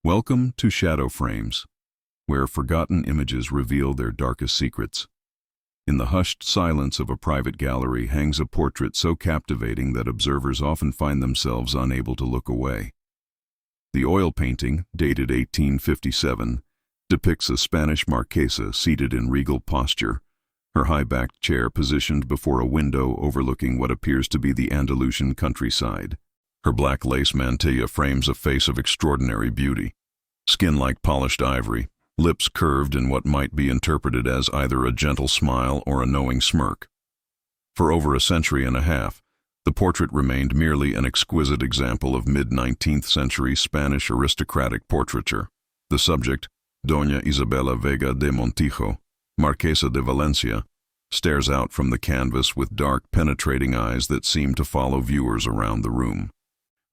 Welcome to Shadow Frames, where forgotten images reveal their darkest secrets. In the hushed silence of a private gallery hangs a portrait so captivating that observers often find themselves unable to look away. The oil painting, dated 1857, depicts a Spanish Marquesa seated in regal posture, her high-backed chair positioned before a window overlooking what appears to be the Andalusian countryside. Her black lace mantilla frames a face of extraordinary beauty. Skin like polished ivory, lips curved in what might be interpreted as either a gentle smile or a knowing smirk. For over a century and a half, the portrait remained merely an exquisite example of mid-19th century Spanish aristocratic portraiture. The subject, Doña Isabella Vega de Montijo, Marquesa de Valencia, stares out from the canvas with dark, penetrating eyes that seem to follow viewers around the room.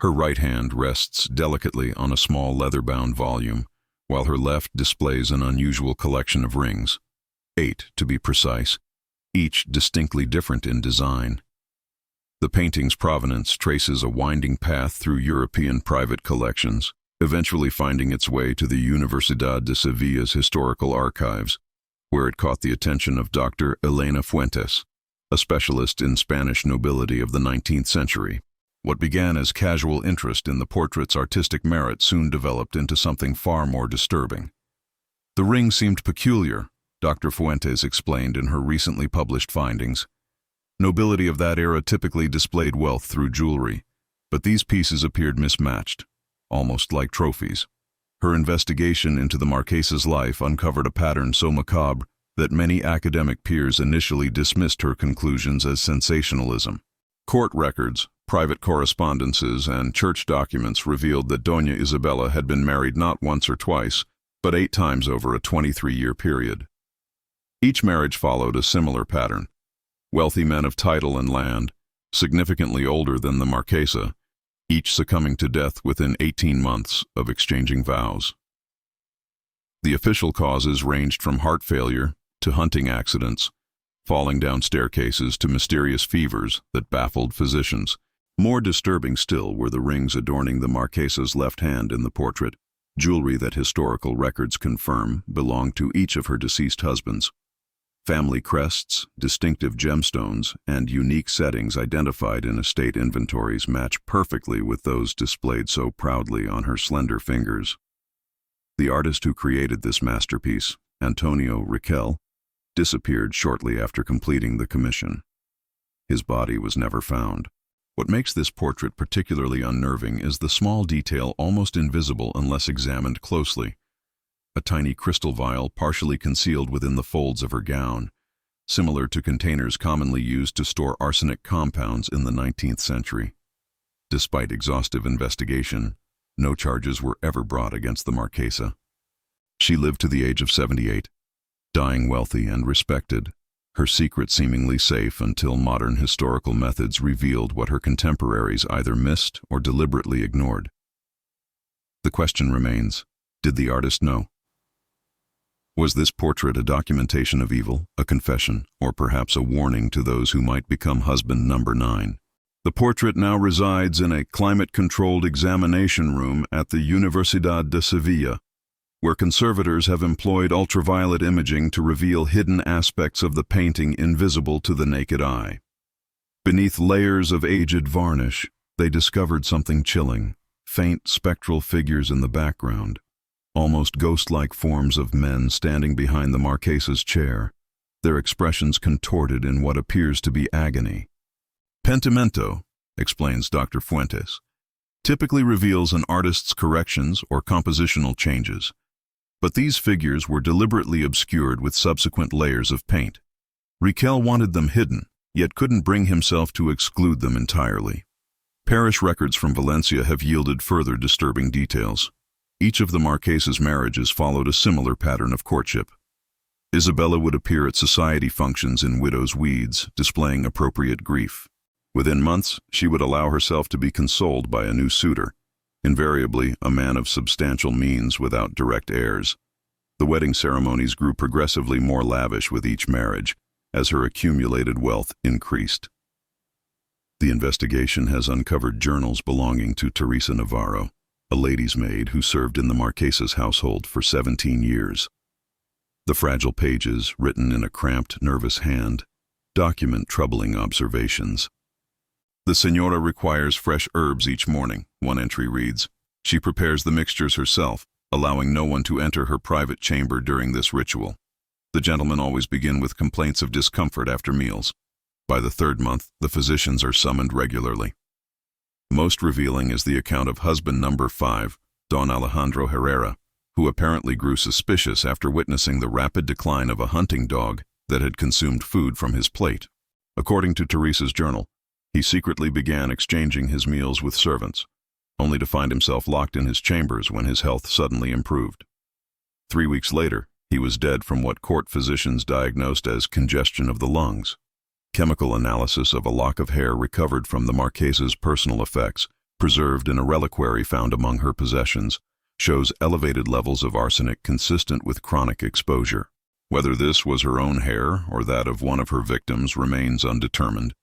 Her right hand rests delicately on a small leather-bound volume, while her left displays an unusual collection of rings, 8 to be precise, each distinctly different in design. The painting's provenance traces a winding path through European private collections, eventually finding its way to the Universidad de Sevilla's historical archives, where it caught the attention of Dr. Elena Fuentes, a specialist in Spanish nobility of the 19th century. What began as casual interest in the portrait's artistic merit soon developed into something far more disturbing. The ring seemed peculiar, Dr. Fuentes explained in her recently published findings. Nobility of that era typically displayed wealth through jewelry, but these pieces appeared mismatched, almost like trophies. Her investigation into the Marquesa's life uncovered a pattern so macabre that many academic peers initially dismissed her conclusions as sensationalism. Court records, private correspondences, and church documents revealed that Doña Isabella had been married not once or twice, but 8 times over a 23-year period. Each marriage followed a similar pattern. Wealthy men of title and land, significantly older than the Marquesa, each succumbing to death within 18 months of exchanging vows. The official causes ranged from heart failure to hunting accidents, falling down staircases to mysterious fevers that baffled physicians. More disturbing still were the rings adorning the Marquesa's left hand in the portrait, jewelry that historical records confirm belonged to each of her deceased husbands. Family crests, distinctive gemstones, and unique settings identified in estate inventories match perfectly with those displayed so proudly on her slender fingers. The artist who created this masterpiece, Antonio Riquel, disappeared shortly after completing the commission. His body was never found. What makes this portrait particularly unnerving is the small detail almost invisible unless examined closely. A tiny crystal vial partially concealed within the folds of her gown, similar to containers commonly used to store arsenic compounds in the 19th century. Despite exhaustive investigation, no charges were ever brought against the Marquesa. She lived to the age of 78, dying wealthy and respected, her secret seemingly safe until modern historical methods revealed what her contemporaries either missed or deliberately ignored. The question remains, did the artist know? Was this portrait a documentation of evil, a confession, or perhaps a warning to those who might become husband number 9? The portrait now resides in a climate-controlled examination room at the Universidad de Sevilla, where conservators have employed ultraviolet imaging to reveal hidden aspects of the painting invisible to the naked eye. Beneath layers of aged varnish, they discovered something chilling, faint spectral figures in the background, almost ghost-like forms of men standing behind the Marquesa's chair, their expressions contorted in what appears to be agony. Pentimento, explains Dr. Fuentes, typically reveals an artist's corrections or compositional changes, but these figures were deliberately obscured with subsequent layers of paint. Riquel wanted them hidden, yet couldn't bring himself to exclude them entirely. Parish records from Valencia have yielded further disturbing details. Each of the Marquesa's marriages followed a similar pattern of courtship. Isabella would appear at society functions in widow's weeds, displaying appropriate grief. Within months, she would allow herself to be consoled by a new suitor, invariably a man of substantial means without direct heirs. The wedding ceremonies grew progressively more lavish with each marriage, as her accumulated wealth increased. The investigation has uncovered journals belonging to Teresa Navarro, a lady's maid who served in the Marquesa's household for 17 years. The fragile pages, written in a cramped, nervous hand, document troubling observations. "The Senora requires fresh herbs each morning," one entry reads. "She prepares the mixtures herself, allowing no one to enter her private chamber during this ritual. The gentlemen always begin with complaints of discomfort after meals. By the third month, the physicians are summoned regularly." Most revealing is the account of husband number 5, Don Alejandro Herrera, who apparently grew suspicious after witnessing the rapid decline of a hunting dog that had consumed food from his plate. According to Teresa's journal, he secretly began exchanging his meals with servants, only to find himself locked in his chambers when his health suddenly improved. 3 weeks later, he was dead from what court physicians diagnosed as congestion of the lungs. Chemical analysis of a lock of hair recovered from the Marquesa's personal effects, preserved in a reliquary found among her possessions, shows elevated levels of arsenic consistent with chronic exposure. Whether this was her own hair or that of one of her victims remains undetermined.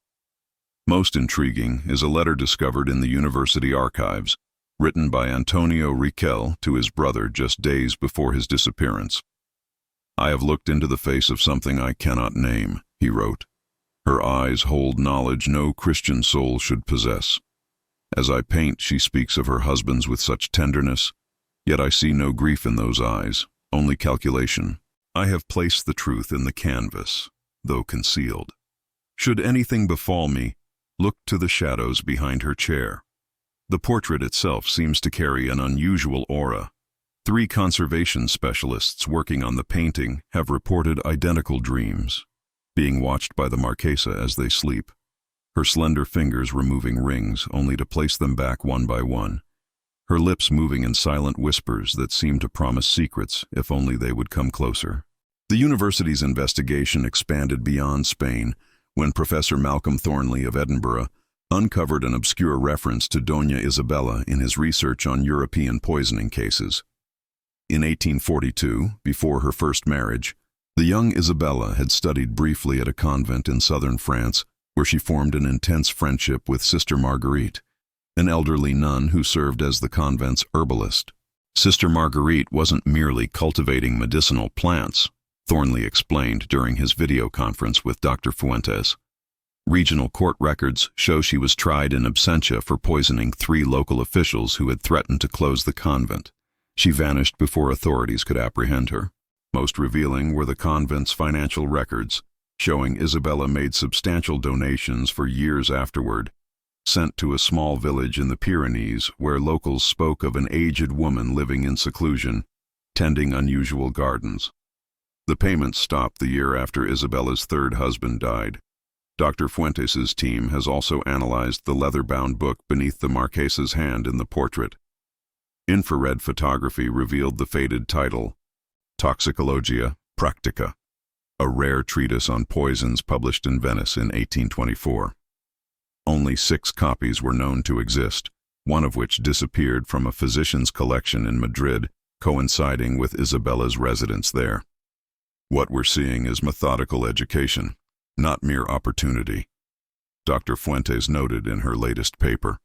Most intriguing is a letter discovered in the university archives, written by Antonio Riquel to his brother just days before his disappearance. "I have looked into the face of something I cannot name," he wrote. "Her eyes hold knowledge no Christian soul should possess. As I paint, she speaks of her husbands with such tenderness, yet I see no grief in those eyes, only calculation. I have placed the truth in the canvas, though concealed. Should anything befall me, look to the shadows behind her chair." The portrait itself seems to carry an unusual aura. 3 conservation specialists working on the painting have reported identical dreams, being watched by the Marquesa as they sleep, her slender fingers removing rings only to place them back one by one, her lips moving in silent whispers that seem to promise secrets if only they would come closer. The university's investigation expanded beyond Spain when Professor Malcolm Thornley of Edinburgh uncovered an obscure reference to Doña Isabella in his research on European poisoning cases. In 1842, before her first marriage, the young Isabella had studied briefly at a convent in southern France, where she formed an intense friendship with Sister Marguerite, an elderly nun who served as the convent's herbalist. Sister Marguerite wasn't merely cultivating medicinal plants, Thornley explained during his video conference with Dr. Fuentes. Regional court records show she was tried in absentia for poisoning 3 local officials who had threatened to close the convent. She vanished before authorities could apprehend her. Most revealing were the convent's financial records, showing Isabella made substantial donations for years afterward, sent to a small village in the Pyrenees where locals spoke of an aged woman living in seclusion, tending unusual gardens. The payments stopped the year after Isabella's 3rd husband died. Dr. Fuentes' team has also analyzed the leather-bound book beneath the Marquesa's hand in the portrait. Infrared photography revealed the faded title, Toxicologia Practica, a rare treatise on poisons published in Venice in 1824. Only 6 copies were known to exist, one of which disappeared from a physician's collection in Madrid, coinciding with Isabella's residence there. What we're seeing is methodical education, not mere opportunity. Dr. Fuentes noted in her latest paper.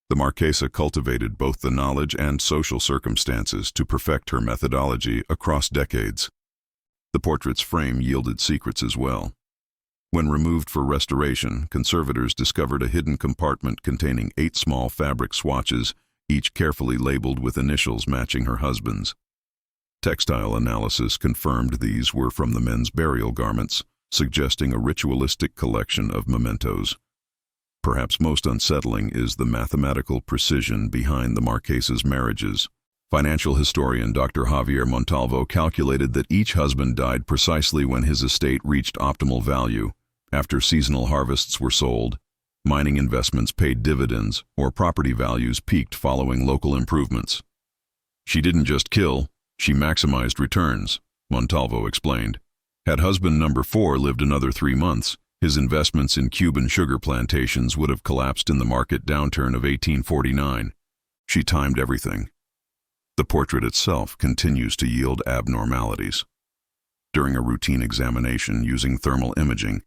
The Marquesa cultivated both the knowledge and social circumstances to perfect her methodology across decades. The portrait's frame yielded secrets as well. When removed for restoration, conservators discovered a hidden compartment containing 8 small fabric swatches, each carefully labeled with initials matching her husband's. Textile analysis confirmed these were from the men's burial garments, suggesting a ritualistic collection of mementos. Perhaps most unsettling is the mathematical precision behind the Marquesa's marriages. Financial historian Dr. Javier Montalvo calculated that each husband died precisely when his estate reached optimal value, after seasonal harvests were sold, mining investments paid dividends, or property values peaked following local improvements. "She didn't just kill, she maximized returns," Montalvo explained. Had husband number 4 lived another 3 months, his investments in Cuban sugar plantations would have collapsed in the market downturn of 1849. She timed everything. The portrait itself continues to yield abnormalities. During a routine examination using thermal imaging,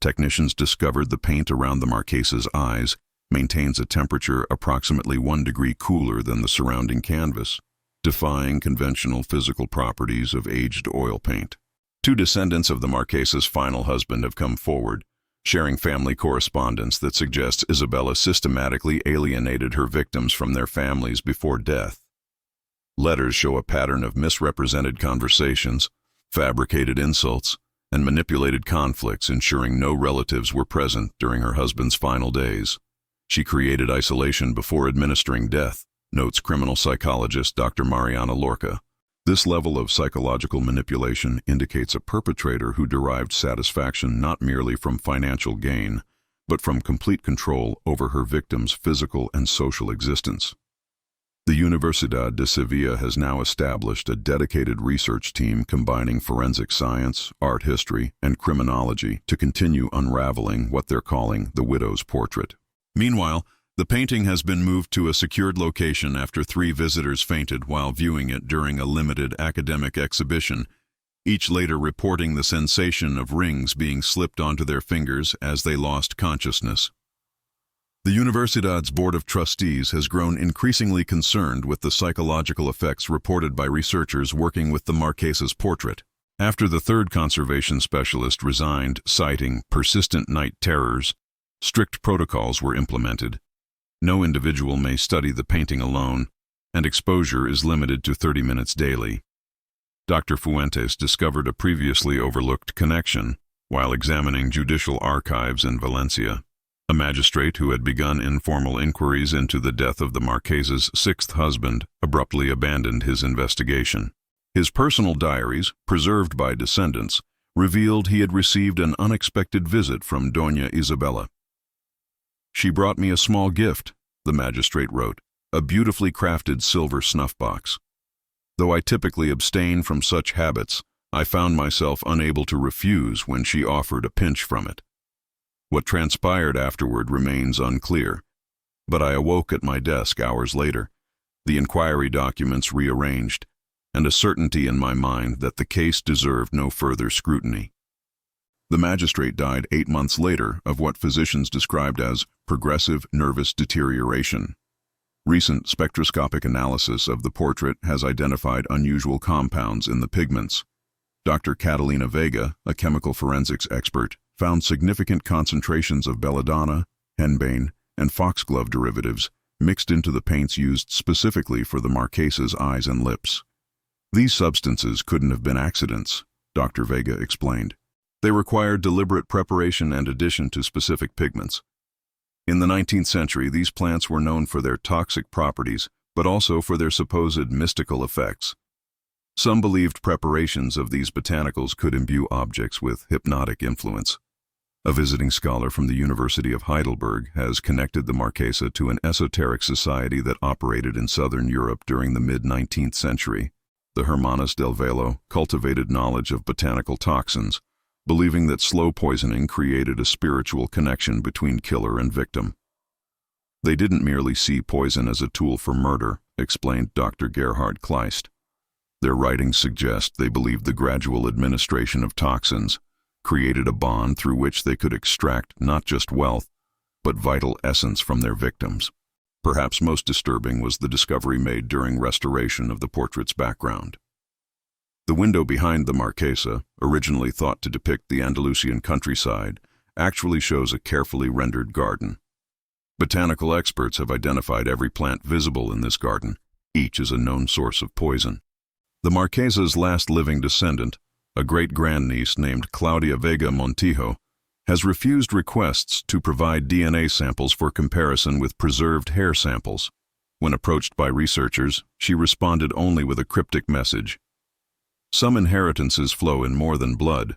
technicians discovered the paint around the Marquesa's eyes maintains a temperature approximately 1 degree cooler than the surrounding canvas, defying conventional physical properties of aged oil paint. Two descendants of the Marquesa's final husband have come forward, sharing family correspondence that suggests Isabella systematically alienated her victims from their families before death. Letters show a pattern of misrepresented conversations, fabricated insults, and manipulated conflicts, ensuring no relatives were present during her husband's final days. She created isolation before administering death, notes criminal psychologist Dr. Mariana Lorca. This level of psychological manipulation indicates a perpetrator who derived satisfaction not merely from financial gain, but from complete control over her victim's physical and social existence. The Universidad de Sevilla has now established a dedicated research team combining forensic science, art history, and criminology to continue unraveling what they're calling the widow's portrait. Meanwhile, the painting has been moved to a secured location after 3 visitors fainted while viewing it during a limited academic exhibition, each later reporting the sensation of rings being slipped onto their fingers as they lost consciousness. The Universidad's Board of Trustees has grown increasingly concerned with the psychological effects reported by researchers working with the Marquesa's portrait. After the 3rd conservation specialist resigned, citing persistent night terrors, strict protocols were implemented. No individual may study the painting alone, and exposure is limited to 30 minutes daily. Dr. Fuentes discovered a previously overlooked connection while examining judicial archives in Valencia. A magistrate who had begun informal inquiries into the death of the Marquesa's 6th husband abruptly abandoned his investigation. His personal diaries, preserved by descendants, revealed he had received an unexpected visit from Doña Isabella. "She brought me a small gift," the magistrate wrote, "a beautifully crafted silver snuff box. Though I typically abstain from such habits, I found myself unable to refuse when she offered a pinch from it. What transpired afterward remains unclear, but I awoke at my desk hours later, the inquiry documents rearranged, and a certainty in my mind that the case deserved no further scrutiny." The magistrate died 8 months later of what physicians described as progressive nervous deterioration. Recent spectroscopic analysis of the portrait has identified unusual compounds in the pigments. Dr. Catalina Vega, a chemical forensics expert, found significant concentrations of belladonna, henbane, and foxglove derivatives mixed into the paints used specifically for the Marquesa's eyes and lips. "These substances couldn't have been accidents," Dr. Vega explained. "They required deliberate preparation and addition to specific pigments. In the 19th century, these plants were known for their toxic properties, but also for their supposed mystical effects. Some believed preparations of these botanicals could imbue objects with hypnotic influence." A visiting scholar from the University of Heidelberg has connected the Marquesa to an esoteric society that operated in southern Europe during the mid-19th century. The Hermanas del Velo cultivated knowledge of botanical toxins, believing that slow poisoning created a spiritual connection between killer and victim. "They didn't merely see poison as a tool for murder," explained Dr. Gerhard Kleist. "Their writings suggest they believed the gradual administration of toxins created a bond through which they could extract not just wealth, but vital essence from their victims." Perhaps most disturbing was the discovery made during restoration of the portrait's background. The window behind the Marquesa, originally thought to depict the Andalusian countryside, actually shows a carefully rendered garden. Botanical experts have identified every plant visible in this garden, each as a known source of poison. The Marquesa's last living descendant, a great-grandniece named Claudia Vega Montijo, has refused requests to provide DNA samples for comparison with preserved hair samples. When approached by researchers, she responded only with a cryptic message: "Some inheritances flow in more than blood."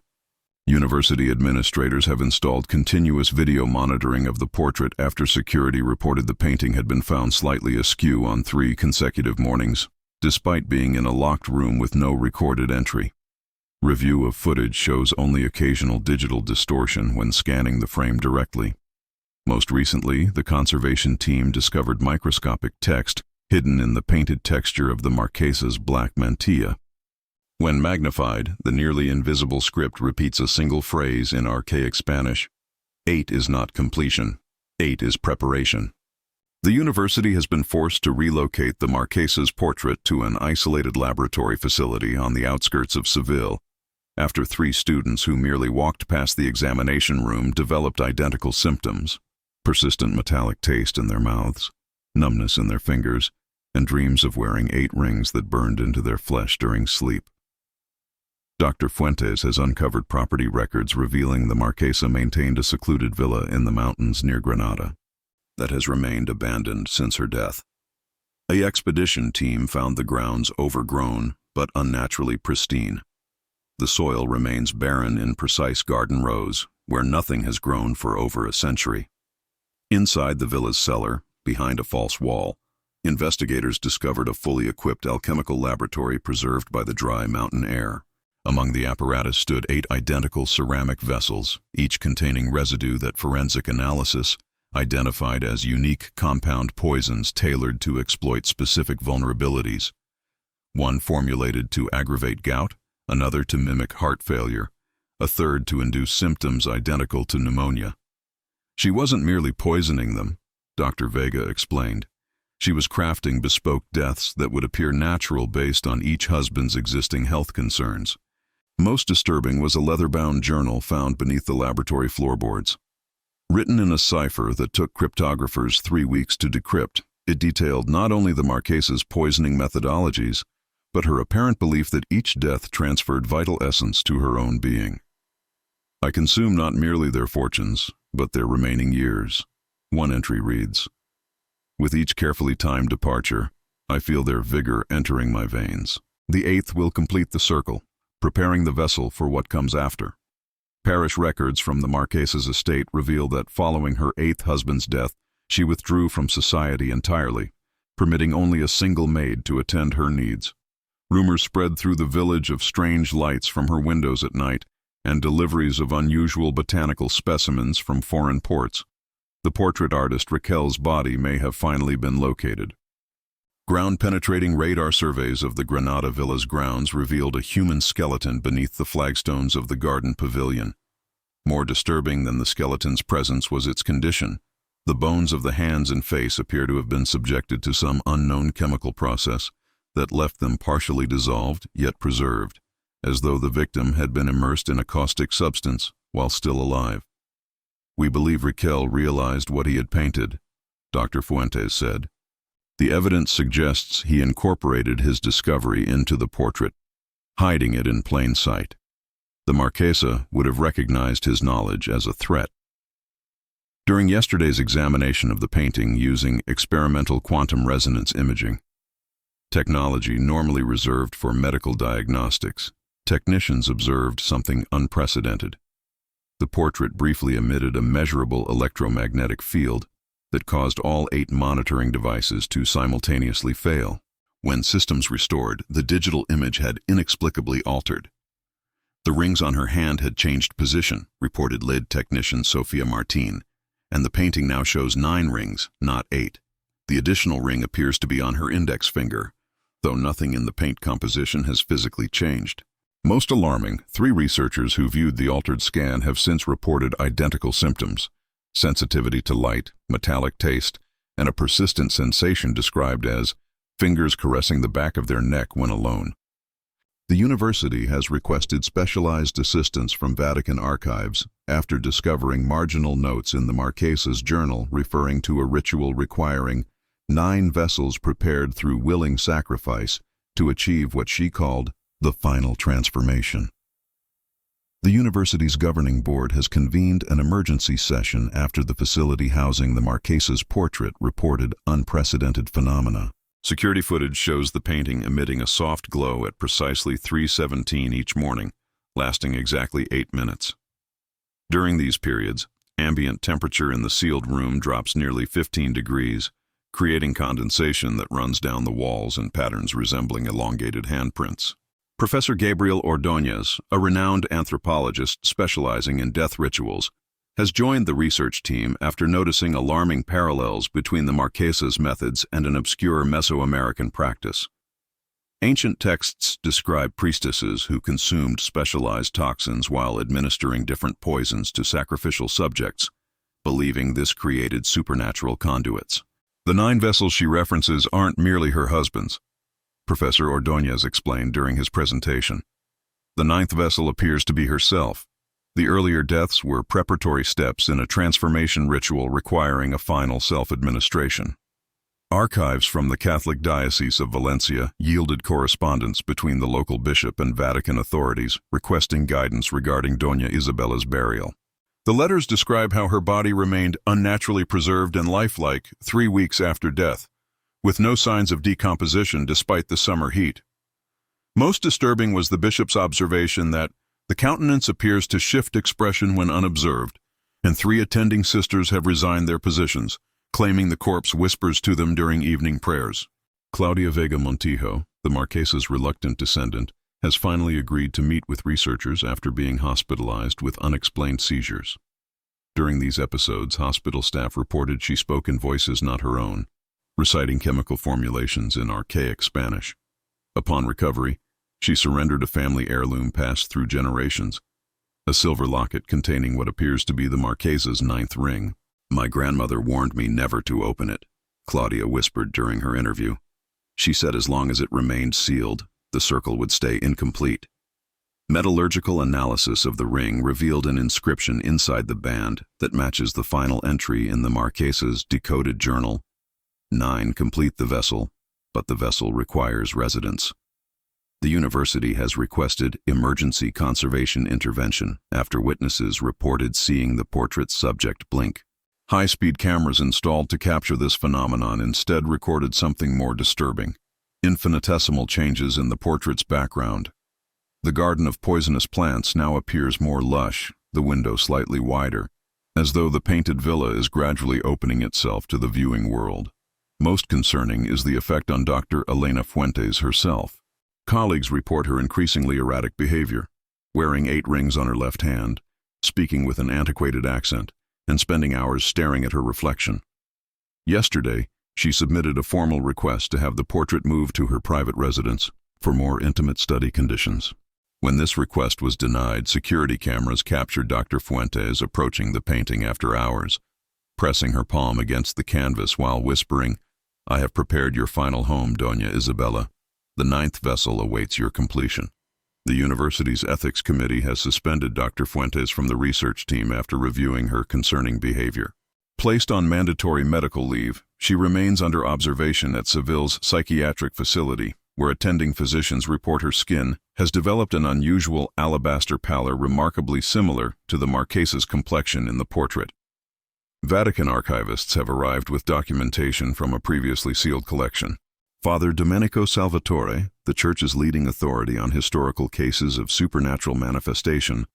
University administrators have installed continuous video monitoring of the portrait after security reported the painting had been found slightly askew on 3 consecutive mornings, despite being in a locked room with no recorded entry. Review of footage shows only occasional digital distortion when scanning the frame directly. Most recently, the conservation team discovered microscopic text hidden in the painted texture of the Marquesa's black mantilla. When magnified, the nearly invisible script repeats a single phrase in archaic Spanish: "8 is not completion. 8 is preparation. The university has been forced to relocate the Marquesa's portrait to an isolated laboratory facility on the outskirts of Seville, after 3 students who merely walked past the examination room developed identical symptoms: persistent metallic taste in their mouths, numbness in their fingers, and dreams of wearing 8 rings that burned into their flesh during sleep. Dr. Fuentes has uncovered property records revealing the Marquesa maintained a secluded villa in the mountains near Granada that has remained abandoned since her death. An expedition team found the grounds overgrown but unnaturally pristine. The soil remains barren in precise garden rows, where nothing has grown for over a century. Inside the villa's cellar, behind a false wall, investigators discovered a fully equipped alchemical laboratory preserved by the dry mountain air. Among the apparatus stood 8 identical ceramic vessels, each containing residue that forensic analysis identified as unique compound poisons tailored to exploit specific vulnerabilities. One formulated to aggravate gout, another to mimic heart failure, a third to induce symptoms identical to pneumonia. She wasn't merely poisoning them, Dr. Vega explained. She was crafting bespoke deaths that would appear natural based on each husband's existing health concerns. Most disturbing was a leather-bound journal found beneath the laboratory floorboards. Written in a cipher that took cryptographers 3 weeks to decrypt, it detailed not only the Marquesa's poisoning methodologies, but her apparent belief that each death transferred vital essence to her own being. "I consume not merely their fortunes, but their remaining years," one entry reads. "With each carefully timed departure, I feel their vigor entering my veins. The 8th will complete the circle, preparing the vessel for what comes after." Parish records from the Marquesa's estate reveal that following her 8th husband's death, she withdrew from society entirely, permitting only a single maid to attend her needs. Rumors spread through the village of strange lights from her windows at night and deliveries of unusual botanical specimens from foreign ports. The portrait artist Raquel's body may have finally been located. Ground-penetrating radar surveys of the Granada Villa's grounds revealed a human skeleton beneath the flagstones of the garden pavilion. More disturbing than the skeleton's presence was its condition. The bones of the hands and face appear to have been subjected to some unknown chemical process that left them partially dissolved yet preserved, as though the victim had been immersed in a caustic substance while still alive. "We believe Raquel realized what he had painted," Dr. Fuentes said. "The evidence suggests he incorporated his discovery into the portrait, hiding it in plain sight. The Marquesa would have recognized his knowledge as a threat." During yesterday's examination of the painting using experimental quantum resonance imaging, technology normally reserved for medical diagnostics, technicians observed something unprecedented. The portrait briefly emitted a measurable electromagnetic field that caused all 8 monitoring devices to simultaneously fail. When systems restored, the digital image had inexplicably altered. "The rings on her hand had changed position," reported lead technician Sofia Martin, "and the painting now shows 9 rings, not 8. The additional ring appears to be on her index finger, though nothing in the paint composition has physically changed." Most alarming, 3 researchers who viewed the altered scan have since reported identical symptoms: sensitivity to light, metallic taste, and a persistent sensation described as fingers caressing the back of their neck when alone. The university has requested specialized assistance from Vatican archives after discovering marginal notes in the Marquesa's journal referring to a ritual requiring 9 vessels prepared through willing sacrifice to achieve what she called the final transformation. The university's governing board has convened an emergency session after the facility housing the Marquesa's portrait reported unprecedented phenomena. Security footage shows the painting emitting a soft glow at precisely 3:17 each morning, lasting exactly 8 minutes. During these periods, ambient temperature in the sealed room drops nearly 15 degrees, creating condensation that runs down the walls in patterns resembling elongated handprints. Professor Gabriel Ordóñez, a renowned anthropologist specializing in death rituals, has joined the research team after noticing alarming parallels between the Marquesa's methods and an obscure Mesoamerican practice. Ancient texts describe priestesses who consumed specialized toxins while administering different poisons to sacrificial subjects, believing this created supernatural conduits. The 9 vessels she references aren't merely her husband's, Professor Ordóñez explained during his presentation. The 9th vessel appears to be herself. The earlier deaths were preparatory steps in a transformation ritual requiring a final self-administration. Archives from the Catholic Diocese of Valencia yielded correspondence between the local bishop and Vatican authorities requesting guidance regarding Doña Isabella's burial. The letters describe how her body remained unnaturally preserved and lifelike 3 weeks after death, with no signs of decomposition despite the summer heat. Most disturbing was the bishop's observation that the countenance appears to shift expression when unobserved, and 3 attending sisters have resigned their positions, claiming the corpse whispers to them during evening prayers. Claudia Vega Montijo, the Marquesa's reluctant descendant, has finally agreed to meet with researchers after being hospitalized with unexplained seizures. During these episodes, hospital staff reported she spoke in voices not her own, reciting chemical formulations in archaic Spanish. Upon recovery, she surrendered a family heirloom passed through generations, a silver locket containing what appears to be the Marquesa's 9th ring. "My grandmother warned me never to open it," Claudia whispered during her interview. "She said as long as it remained sealed, the circle would stay incomplete." Metallurgical analysis of the ring revealed an inscription inside the band that matches the final entry in the Marquesa's decoded journal. 9 complete the vessel, but the vessel requires residence. The university has requested emergency conservation intervention after witnesses reported seeing the portrait's subject blink. High-speed cameras installed to capture this phenomenon instead recorded something more disturbing: infinitesimal changes in the portrait's background. The garden of poisonous plants now appears more lush, the window slightly wider, as though the painted villa is gradually opening itself to the viewing world. Most concerning is the effect on Dr. Elena Fuentes herself. Colleagues report her increasingly erratic behavior, wearing 8 rings on her left hand, speaking with an antiquated accent, and spending hours staring at her reflection. Yesterday, she submitted a formal request to have the portrait moved to her private residence for more intimate study conditions. When this request was denied, security cameras captured Dr. Fuentes approaching the painting after hours, pressing her palm against the canvas while whispering, "I have prepared your final home, Doña Isabella. The 9th vessel awaits your completion." The university's ethics committee has suspended Dr. Fuentes from the research team after reviewing her concerning behavior. Placed on mandatory medical leave, she remains under observation at Seville's psychiatric facility, where attending physicians report her skin has developed an unusual alabaster pallor remarkably similar to the Marquesa's complexion in the portrait. Vatican archivists have arrived with documentation from a previously sealed collection. Father Domenico Salvatore, the Church's leading authority on historical cases of supernatural manifestation,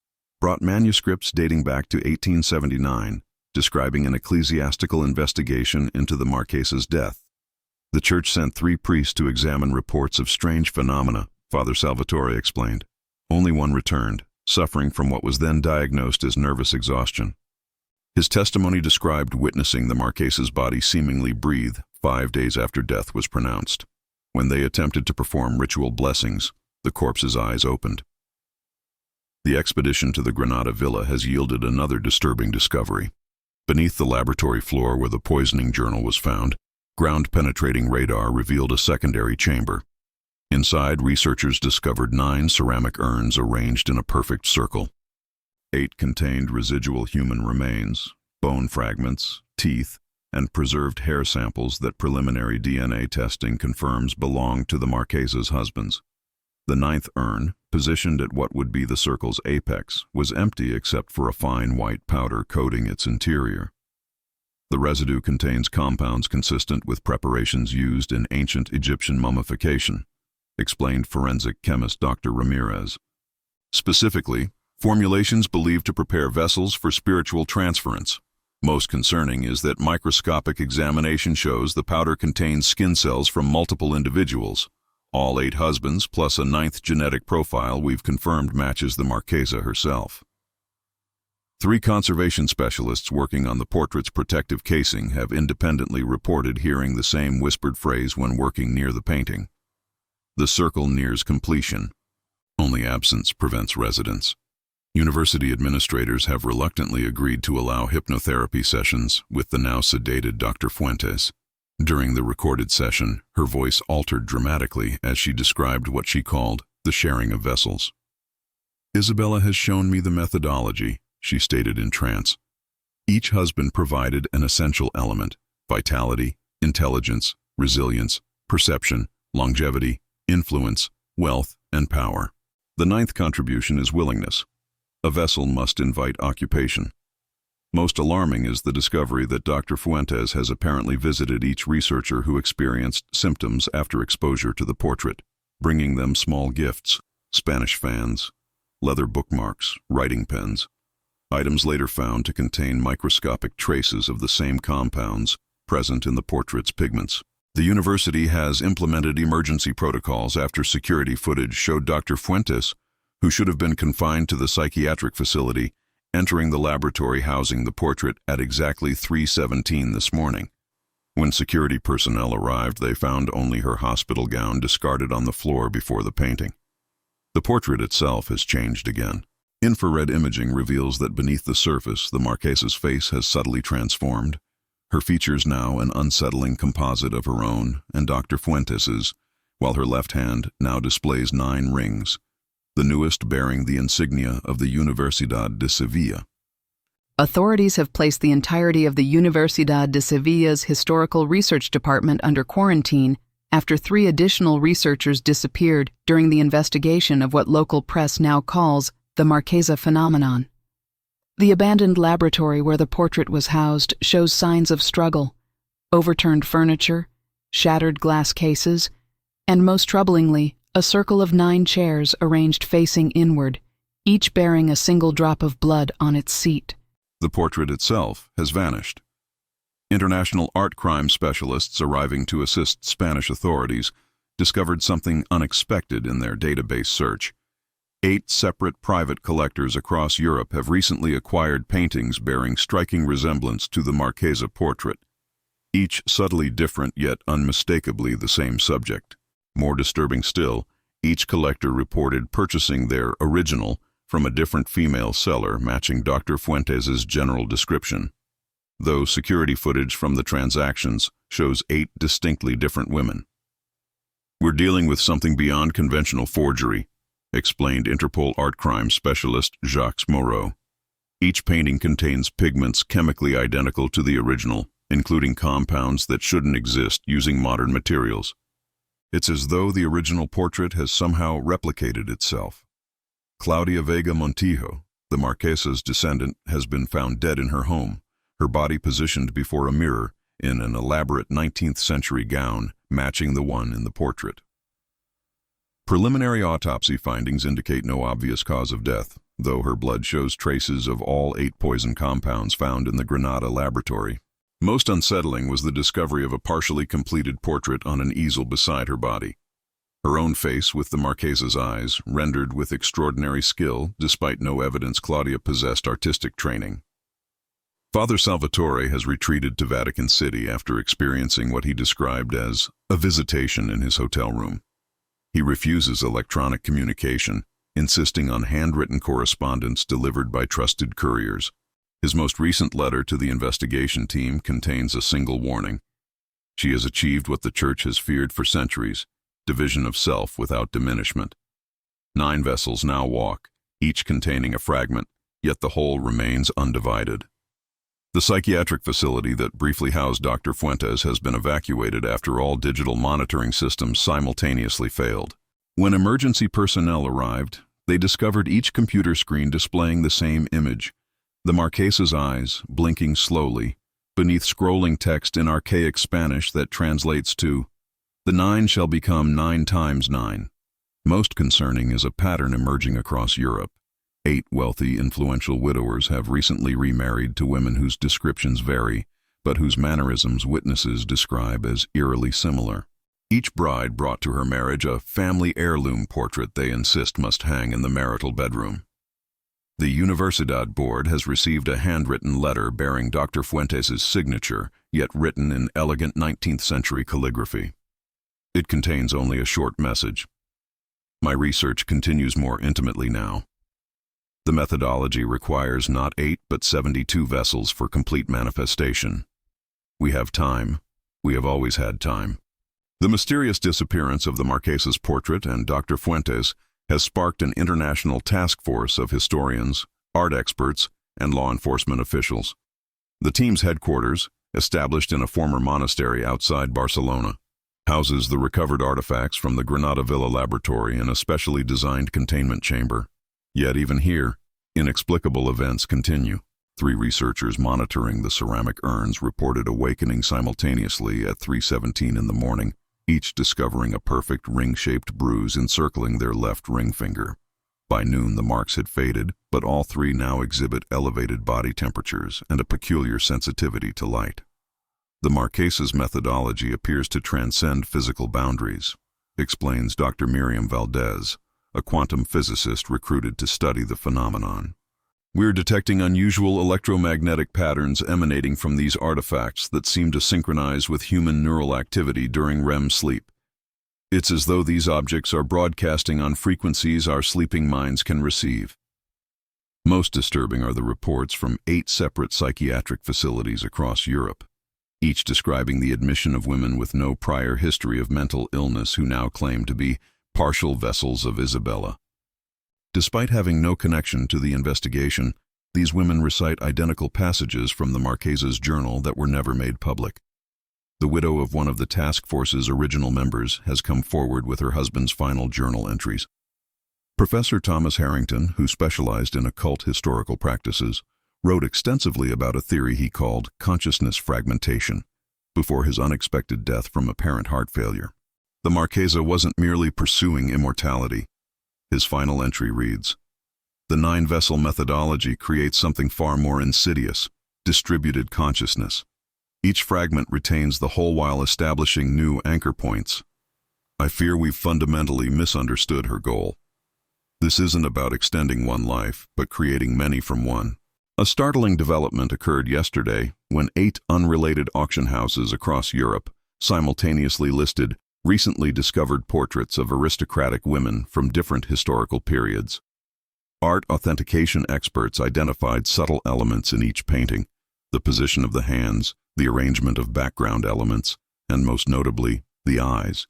brought manuscripts dating back to 1879, describing an ecclesiastical investigation into the Marquesa's death. The Church sent 3 priests to examine reports of strange phenomena, Father Salvatore explained. Only one returned, suffering from what was then diagnosed as nervous exhaustion. His testimony described witnessing the Marquesa's body seemingly breathe 5 days after death was pronounced. When they attempted to perform ritual blessings, the corpse's eyes opened. The expedition to the Granada villa has yielded another disturbing discovery. Beneath the laboratory floor where the poisoning journal was found, ground-penetrating radar revealed a secondary chamber. Inside, researchers discovered 9 ceramic urns arranged in a perfect circle. 8 contained residual human remains, bone fragments, teeth, and preserved hair samples that preliminary DNA testing confirms belonged to the Marquesa's husbands. The 9th urn, positioned at what would be the circle's apex, was empty except for a fine white powder coating its interior. The residue contains compounds consistent with preparations used in ancient Egyptian mummification, explained forensic chemist Dr. Ramirez. Specifically, formulations believed to prepare vessels for spiritual transference. Most concerning is that microscopic examination shows the powder contains skin cells from multiple individuals. All 8 husbands, plus a 9th genetic profile we've confirmed matches the Marquesa herself. 3 conservation specialists working on the portrait's protective casing have independently reported hearing the same whispered phrase when working near the painting. The circle nears completion. Only absence prevents residence. University administrators have reluctantly agreed to allow hypnotherapy sessions with the now sedated Dr. Fuentes. During the recorded session, her voice altered dramatically as she described what she called the sharing of vessels. "Isabella has shown me the methodology," she stated in trance. "Each husband provided an essential element: vitality, intelligence, resilience, perception, longevity, influence, wealth, and power. The ninth contribution is willingness. A vessel must invite occupation. Most alarming is the discovery that Dr. Fuentes has apparently visited each researcher who experienced symptoms after exposure to the portrait, bringing them small gifts: Spanish fans, leather bookmarks, writing pens. Items later found to contain microscopic traces of the same compounds present in the portrait's pigments. The university has implemented emergency protocols after security footage showed Dr. Fuentes, who should have been confined to the psychiatric facility, entering the laboratory housing the portrait at exactly 3:17 this morning. When security personnel arrived, they found only her hospital gown discarded on the floor before the painting. The portrait itself has changed again. Infrared imaging reveals that beneath the surface, the Marquesa's face has subtly transformed, her features now an unsettling composite of her own and Dr. Fuentes's, while her left hand now displays 9 rings, the newest bearing the insignia of the Universidad de Sevilla. Authorities have placed the entirety of the Universidad de Sevilla's Historical Research Department under quarantine after 3 additional researchers disappeared during the investigation of what local press now calls the Marquesa phenomenon. The abandoned laboratory where the portrait was housed shows signs of struggle: overturned furniture, shattered glass cases, and most troublingly, a circle of 9 chairs arranged facing inward, each bearing a single drop of blood on its seat. The portrait itself has vanished. International art crime specialists arriving to assist Spanish authorities discovered something unexpected in their database search. 8 separate private collectors across Europe have recently acquired paintings bearing striking resemblance to the Marquesa portrait, each subtly different yet unmistakably the same subject. More disturbing still, each collector reported purchasing their original from a different female seller matching Dr. Fuentes's general description, though security footage from the transactions shows 8 distinctly different women. "We're dealing with something beyond conventional forgery," explained Interpol art crime specialist Jacques Moreau. "Each painting contains pigments chemically identical to the original, including compounds that shouldn't exist using modern materials. It's as though the original portrait has somehow replicated itself." Claudia Vega Montijo, the Marquesa's descendant, has been found dead in her home, her body positioned before a mirror in an elaborate 19th century gown matching the one in the portrait. Preliminary autopsy findings indicate no obvious cause of death, though her blood shows traces of all 8 poison compounds found in the Granada laboratory. Most unsettling was the discovery of a partially completed portrait on an easel beside her body. Her own face with the Marquesa's eyes, rendered with extraordinary skill, despite no evidence Claudia possessed artistic training. Father Salvatore has retreated to Vatican City after experiencing what he described as a visitation in his hotel room. He refuses electronic communication, insisting on handwritten correspondence delivered by trusted couriers. His most recent letter to the investigation team contains a single warning: she has achieved what the Church has feared for centuries, division of self without diminishment. 9 vessels now walk, each containing a fragment, yet the whole remains undivided. The psychiatric facility that briefly housed Dr. Fuentes has been evacuated after all digital monitoring systems simultaneously failed. When emergency personnel arrived, they discovered each computer screen displaying the same image: the Marquesa's eyes, blinking slowly, beneath scrolling text in archaic Spanish that translates to, "The 9 shall become 9 times 9. Most concerning is a pattern emerging across Europe. 8 wealthy, influential widowers have recently remarried to women whose descriptions vary, but whose mannerisms witnesses describe as eerily similar. Each bride brought to her marriage a family heirloom portrait they insist must hang in the marital bedroom. The Universidad board has received a handwritten letter bearing Dr. Fuentes's signature, yet written in elegant 19th century calligraphy. It contains only a short message: "My research continues more intimately now. The methodology requires not 8 but 72 vessels for complete manifestation. We have time. We have always had time. The mysterious disappearance of the Marquesa's portrait and Dr. Fuentes has sparked an international task force of historians, art experts, and law enforcement officials. The team's headquarters, established in a former monastery outside Barcelona, houses the recovered artifacts from the Granada Villa laboratory in a specially designed containment chamber. Yet even here, inexplicable events continue. 3 researchers monitoring the ceramic urns reported awakening simultaneously at 3:17 in the morning, each discovering a perfect ring-shaped bruise encircling their left ring finger. By noon, the marks had faded, but all 3 now exhibit elevated body temperatures and a peculiar sensitivity to light. The Marquesa's methodology appears to transcend physical boundaries, explains Dr. Miriam Valdez, a quantum physicist recruited to study the phenomenon. We're detecting unusual electromagnetic patterns emanating from these artifacts that seem to synchronize with human neural activity during REM sleep. It's as though these objects are broadcasting on frequencies our sleeping minds can receive. Most disturbing are the reports from 8 separate psychiatric facilities across Europe, each describing the admission of women with no prior history of mental illness who now claim to be partial vessels of Isabella. Despite having no connection to the investigation, these women recite identical passages from the Marquesa's journal that were never made public. The widow of one of the task force's original members has come forward with her husband's final journal entries. Professor Thomas Harrington, who specialized in occult historical practices, wrote extensively about a theory he called consciousness fragmentation before his unexpected death from apparent heart failure. The Marquesa wasn't merely pursuing immortality. His final entry reads, "The 9-vessel methodology creates something far more insidious, distributed consciousness. Each fragment retains the whole while establishing new anchor points. I fear we've fundamentally misunderstood her goal. This isn't about extending one life, but creating many from one." A startling development occurred yesterday when 8 unrelated auction houses across Europe simultaneously listed recently discovered portraits of aristocratic women from different historical periods. Art authentication experts identified subtle elements in each painting, the position of the hands, the arrangement of background elements, and most notably, the eyes,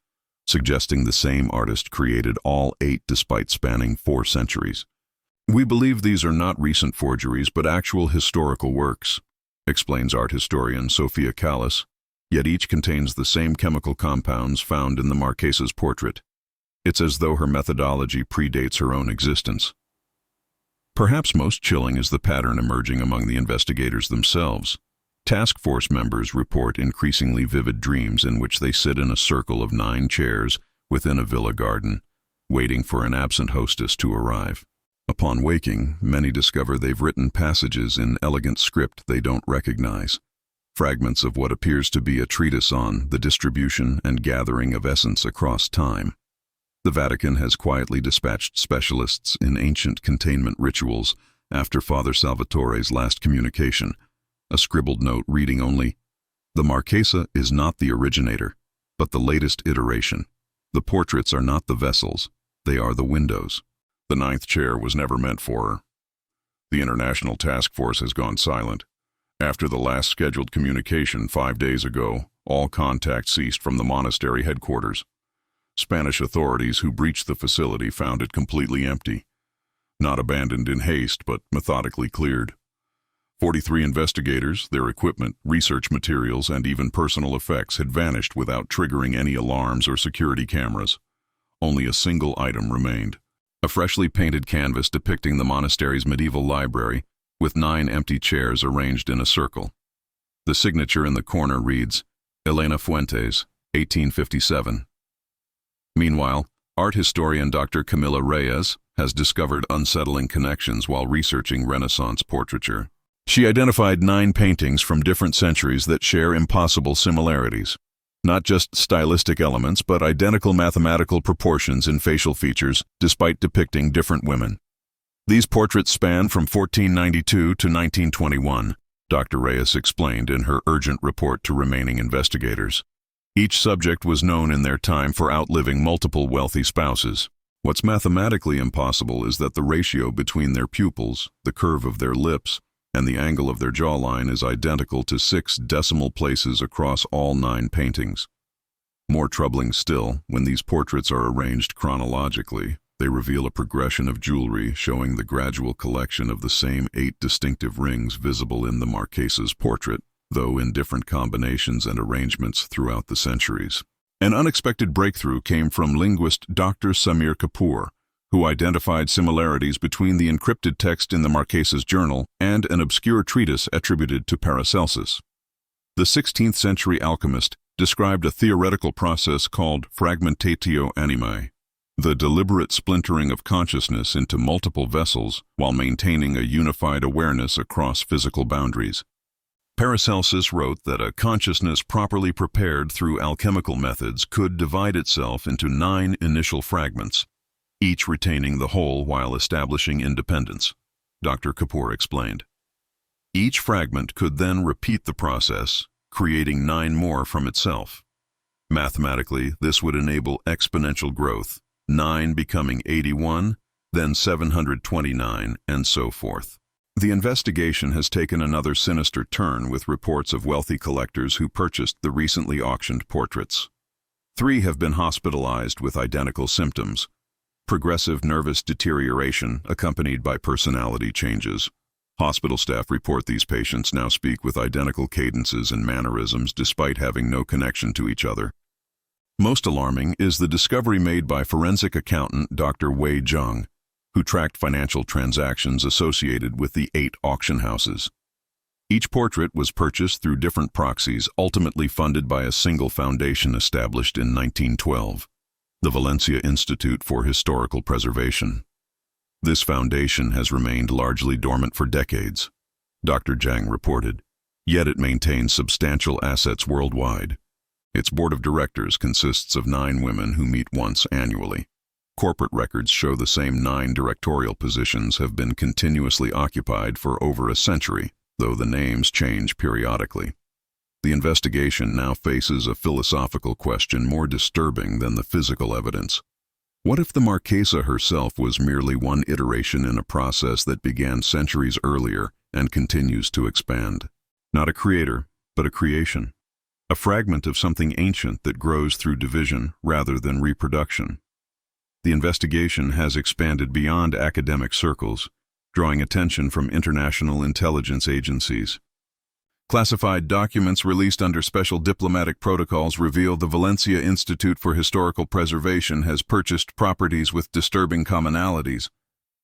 suggesting the same artist created all 8 despite spanning 4 centuries. "We believe these are not recent forgeries but actual historical works," explains art historian Sophia Callas, yet each contains the same chemical compounds found in the Marquesa's portrait. It's as though her methodology predates her own existence. Perhaps most chilling is the pattern emerging among the investigators themselves. Task force members report increasingly vivid dreams in which they sit in a circle of 9 chairs within a villa garden, waiting for an absent hostess to arrive. Upon waking, many discover they've written passages in elegant script they don't recognize, fragments of what appears to be a treatise on the distribution and gathering of essence across time. The Vatican has quietly dispatched specialists in ancient containment rituals after Father Salvatore's last communication, a scribbled note reading only, "The Marquesa is not the originator, but the latest iteration. The portraits are not the vessels, they are the windows." The 9th chair was never meant for her. The international task force has gone silent. After the last scheduled communication 5 days ago, all contact ceased from the monastery headquarters. Spanish authorities who breached the facility found it completely empty. Not abandoned in haste, but methodically cleared. 43 investigators, their equipment, research materials, and even personal effects had vanished without triggering any alarms or security cameras. Only a single item remained. A freshly painted canvas depicting the monastery's medieval library, with 9 empty chairs arranged in a circle. The signature in the corner reads, Elena Fuentes, 1857. Meanwhile, art historian Dr. Camila Reyes has discovered unsettling connections while researching Renaissance portraiture. She identified 9 paintings from different centuries that share impossible similarities. Not just stylistic elements, but identical mathematical proportions in facial features, despite depicting different women. These portraits span from 1492 to 1921, Dr. Reyes explained in her urgent report to remaining investigators. Each subject was known in their time for outliving multiple wealthy spouses. What's mathematically impossible is that the ratio between their pupils, the curve of their lips, and the angle of their jawline is identical to 6 decimal places across all 9 paintings. More troubling still, when these portraits are arranged chronologically, they reveal a progression of jewelry showing the gradual collection of the same 8 distinctive rings visible in the Marquesa's portrait, though in different combinations and arrangements throughout the centuries. An unexpected breakthrough came from linguist Dr. Samir Kapoor, who identified similarities between the encrypted text in the Marquesa's journal and an obscure treatise attributed to Paracelsus. The 16th century alchemist described a theoretical process called fragmentatio animae, the deliberate splintering of consciousness into multiple vessels while maintaining a unified awareness across physical boundaries. Paracelsus wrote that a consciousness properly prepared through alchemical methods could divide itself into 9 initial fragments, each retaining the whole while establishing independence, Dr. Kapoor explained. Each fragment could then repeat the process, creating 9 more from itself. Mathematically, this would enable exponential growth, 9 becoming 81, then 729, and so forth. The investigation has taken another sinister turn with reports of wealthy collectors who purchased the recently auctioned portraits. 3 have been hospitalized with identical symptoms: progressive nervous deterioration accompanied by personality changes. Hospital staff report these patients now speak with identical cadences and mannerisms despite having no connection to each other. Most alarming is the discovery made by forensic accountant Dr. Wei Zhang, who tracked financial transactions associated with the 8 auction houses. Each portrait was purchased through different proxies, ultimately funded by a single foundation established in 1912, the Valencia Institute for Historical Preservation. This foundation has remained largely dormant for decades, Dr. Zhang reported, yet it maintains substantial assets worldwide. Its board of directors consists of 9 women who meet once annually. Corporate records show the same 9 directorial positions have been continuously occupied for over a century, though the names change periodically. The investigation now faces a philosophical question more disturbing than the physical evidence. What if the Marquesa herself was merely one iteration in a process that began centuries earlier and continues to expand? Not a creator, but a creation. A fragment of something ancient that grows through division rather than reproduction. The investigation has expanded beyond academic circles, drawing attention from international intelligence agencies. Classified documents released under special diplomatic protocols reveal the Valencia Institute for Historical Preservation has purchased properties with disturbing commonalities.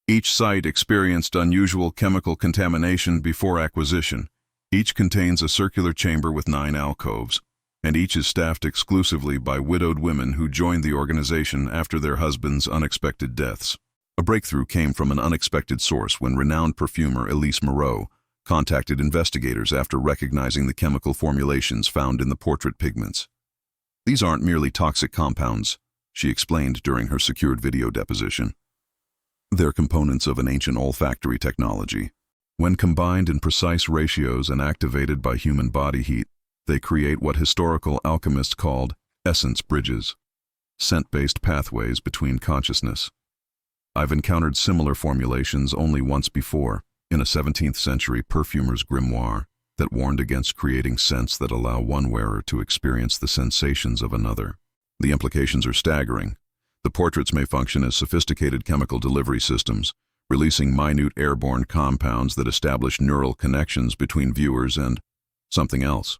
Each site experienced unusual chemical contamination before acquisition. Each contains a circular chamber with 9 alcoves, and each is staffed exclusively by widowed women who joined the organization after their husbands' unexpected deaths. A breakthrough came from an unexpected source when renowned perfumer Elise Moreau contacted investigators after recognizing the chemical formulations found in the portrait pigments. "These aren't merely toxic compounds," she explained during her secured video deposition. "They're components of an ancient olfactory technology. When combined in precise ratios and activated by human body heat, they create what historical alchemists called essence bridges, scent-based pathways between consciousness. I've encountered similar formulations only once before, in a 17th century perfumer's grimoire that warned against creating scents that allow one wearer to experience the sensations of another. The implications are staggering. The portraits may function as sophisticated chemical delivery systems, releasing minute airborne compounds that establish neural connections between viewers and something else.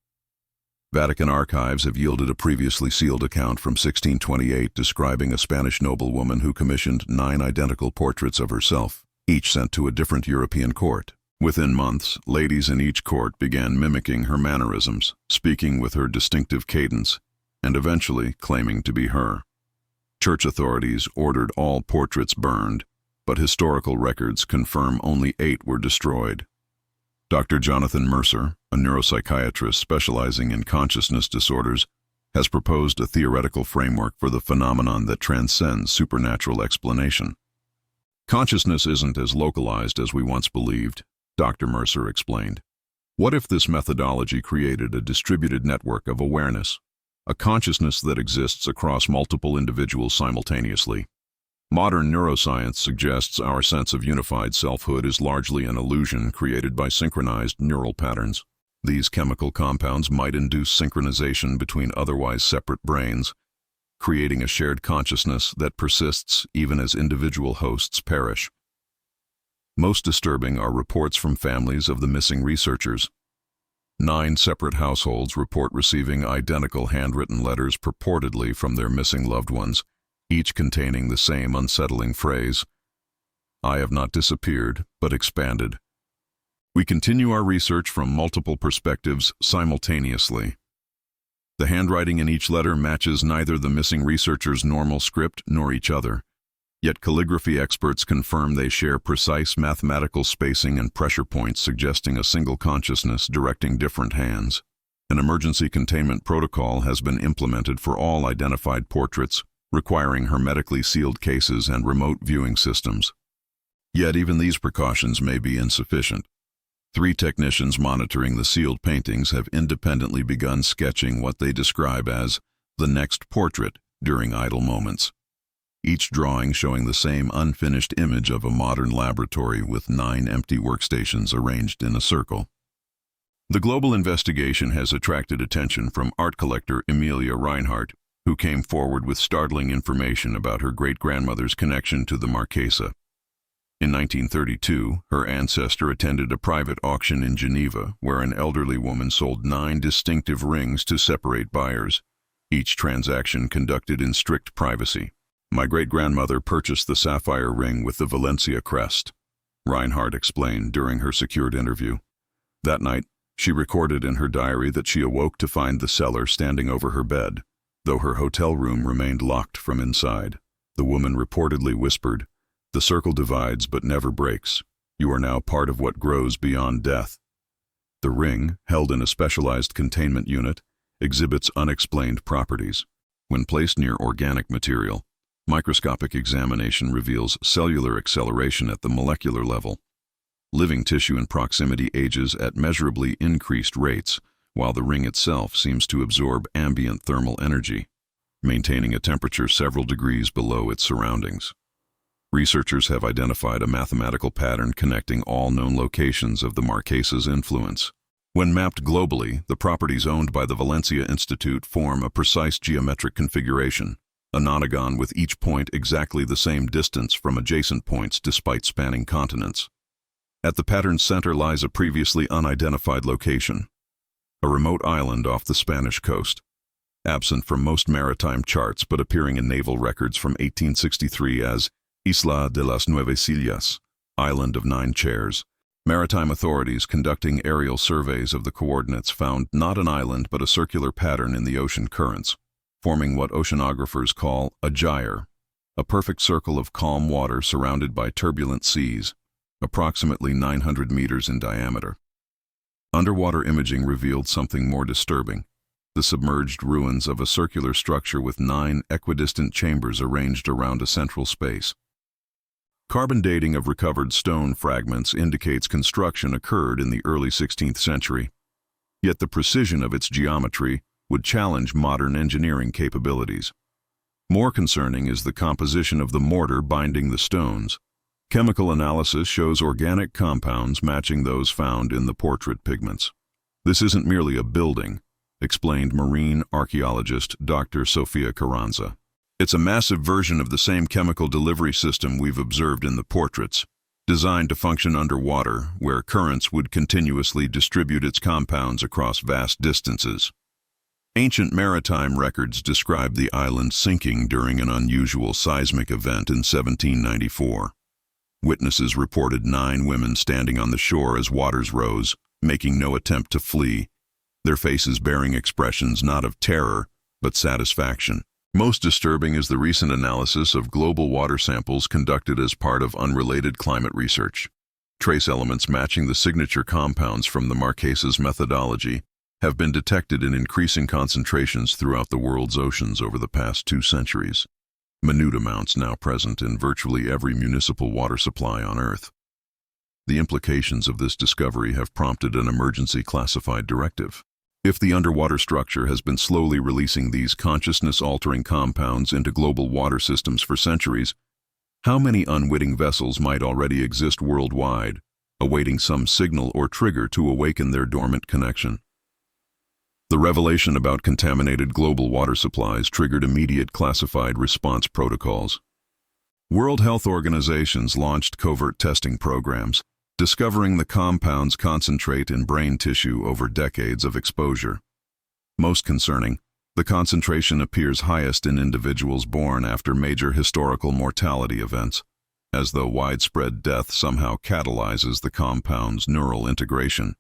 Vatican archives have yielded a previously sealed account from 1628 describing a Spanish noblewoman who commissioned 9 identical portraits of herself, each sent to a different European court. Within months, ladies in each court began mimicking her mannerisms, speaking with her distinctive cadence, and eventually claiming to be her. Church authorities ordered all portraits burned, but historical records confirm only 8 were destroyed. Dr. Jonathan Mercer, a neuropsychiatrist specializing in consciousness disorders, has proposed a theoretical framework for the phenomenon that transcends supernatural explanation. "Consciousness isn't as localized as we once believed," Dr. Mercer explained. "What if this methodology created a distributed network of awareness, a consciousness that exists across multiple individuals simultaneously? Modern neuroscience suggests our sense of unified selfhood is largely an illusion created by synchronized neural patterns. These chemical compounds might induce synchronization between otherwise separate brains, creating a shared consciousness that persists even as individual hosts perish. Most disturbing are reports from families of the missing researchers. 9 separate households report receiving identical handwritten letters purportedly from their missing loved ones, each containing the same unsettling phrase, "I have not disappeared, but expanded." We continue our research from multiple perspectives simultaneously. The handwriting in each letter matches neither the missing researchers' normal script nor each other. Yet calligraphy experts confirm they share precise mathematical spacing and pressure points, suggesting a single consciousness directing different hands. An emergency containment protocol has been implemented for all identified portraits, requiring hermetically sealed cases and remote viewing systems. Yet even these precautions may be insufficient. 3 technicians monitoring the sealed paintings have independently begun sketching what they describe as the next portrait during idle moments. Each drawing showing the same unfinished image of a modern laboratory with 9 empty workstations arranged in a circle. The global investigation has attracted attention from art collector Emilia Reinhardt, who came forward with startling information about her great-grandmother's connection to the Marquesa. In 1932, her ancestor attended a private auction in Geneva where an elderly woman sold 9 distinctive rings to separate buyers, each transaction conducted in strict privacy. "My great-grandmother purchased the sapphire ring with the Valencia crest," Reinhardt explained during her secured interview. That night, she recorded in her diary that she awoke to find the seller standing over her bed, though her hotel room remained locked from inside. The woman reportedly whispered, "The circle divides but never breaks. You are now part of what grows beyond death." The ring, held in a specialized containment unit, exhibits unexplained properties. When placed near organic material, microscopic examination reveals cellular acceleration at the molecular level. Living tissue in proximity ages at measurably increased rates, while the ring itself seems to absorb ambient thermal energy, maintaining a temperature several degrees below its surroundings. Researchers have identified a mathematical pattern connecting all known locations of the Marquesa's influence. When mapped globally, the properties owned by the Valencia Institute form a precise geometric configuration, a nonagon with each point exactly the same distance from adjacent points despite spanning continents. At the pattern's center lies a previously unidentified location, a remote island off the Spanish coast, absent from most maritime charts but appearing in naval records from 1863 as Isla de las 9 Sillas, Island of 9 Chairs. Maritime authorities conducting aerial surveys of the coordinates found not an island but a circular pattern in the ocean currents, forming what oceanographers call a gyre, a perfect circle of calm water surrounded by turbulent seas, approximately 900 meters in diameter. Underwater imaging revealed something more disturbing: the submerged ruins of a circular structure with 9 equidistant chambers arranged around a central space. Carbon dating of recovered stone fragments indicates construction occurred in the early 16th century, yet the precision of its geometry would challenge modern engineering capabilities. More concerning is the composition of the mortar binding the stones. Chemical analysis shows organic compounds matching those found in the portrait pigments. "This isn't merely a building," explained marine archaeologist Dr. Sofia Carranza. "It's a massive version of the same chemical delivery system we've observed in the portraits, designed to function underwater, where currents would continuously distribute its compounds across vast distances." Ancient maritime records describe the island sinking during an unusual seismic event in 1794. Witnesses reported 9 women standing on the shore as waters rose, making no attempt to flee, their faces bearing expressions not of terror, but satisfaction. Most disturbing is the recent analysis of global water samples conducted as part of unrelated climate research. Trace elements matching the signature compounds from the Marquesa's methodology have been detected in increasing concentrations throughout the world's oceans over the past 2 centuries, minute amounts now present in virtually every municipal water supply on Earth. The implications of this discovery have prompted an emergency classified directive. If the underwater structure has been slowly releasing these consciousness-altering compounds into global water systems for centuries, How many unwitting vessels might already exist worldwide, awaiting some signal or trigger to awaken their dormant connection? The revelation about contaminated global water supplies triggered immediate classified response protocols. World Health Organizations launched covert testing programs, discovering the compounds concentrate in brain tissue over decades of exposure. Most concerning, the concentration appears highest in individuals born after major historical mortality events, as though widespread death somehow catalyzes the compound's neural integration.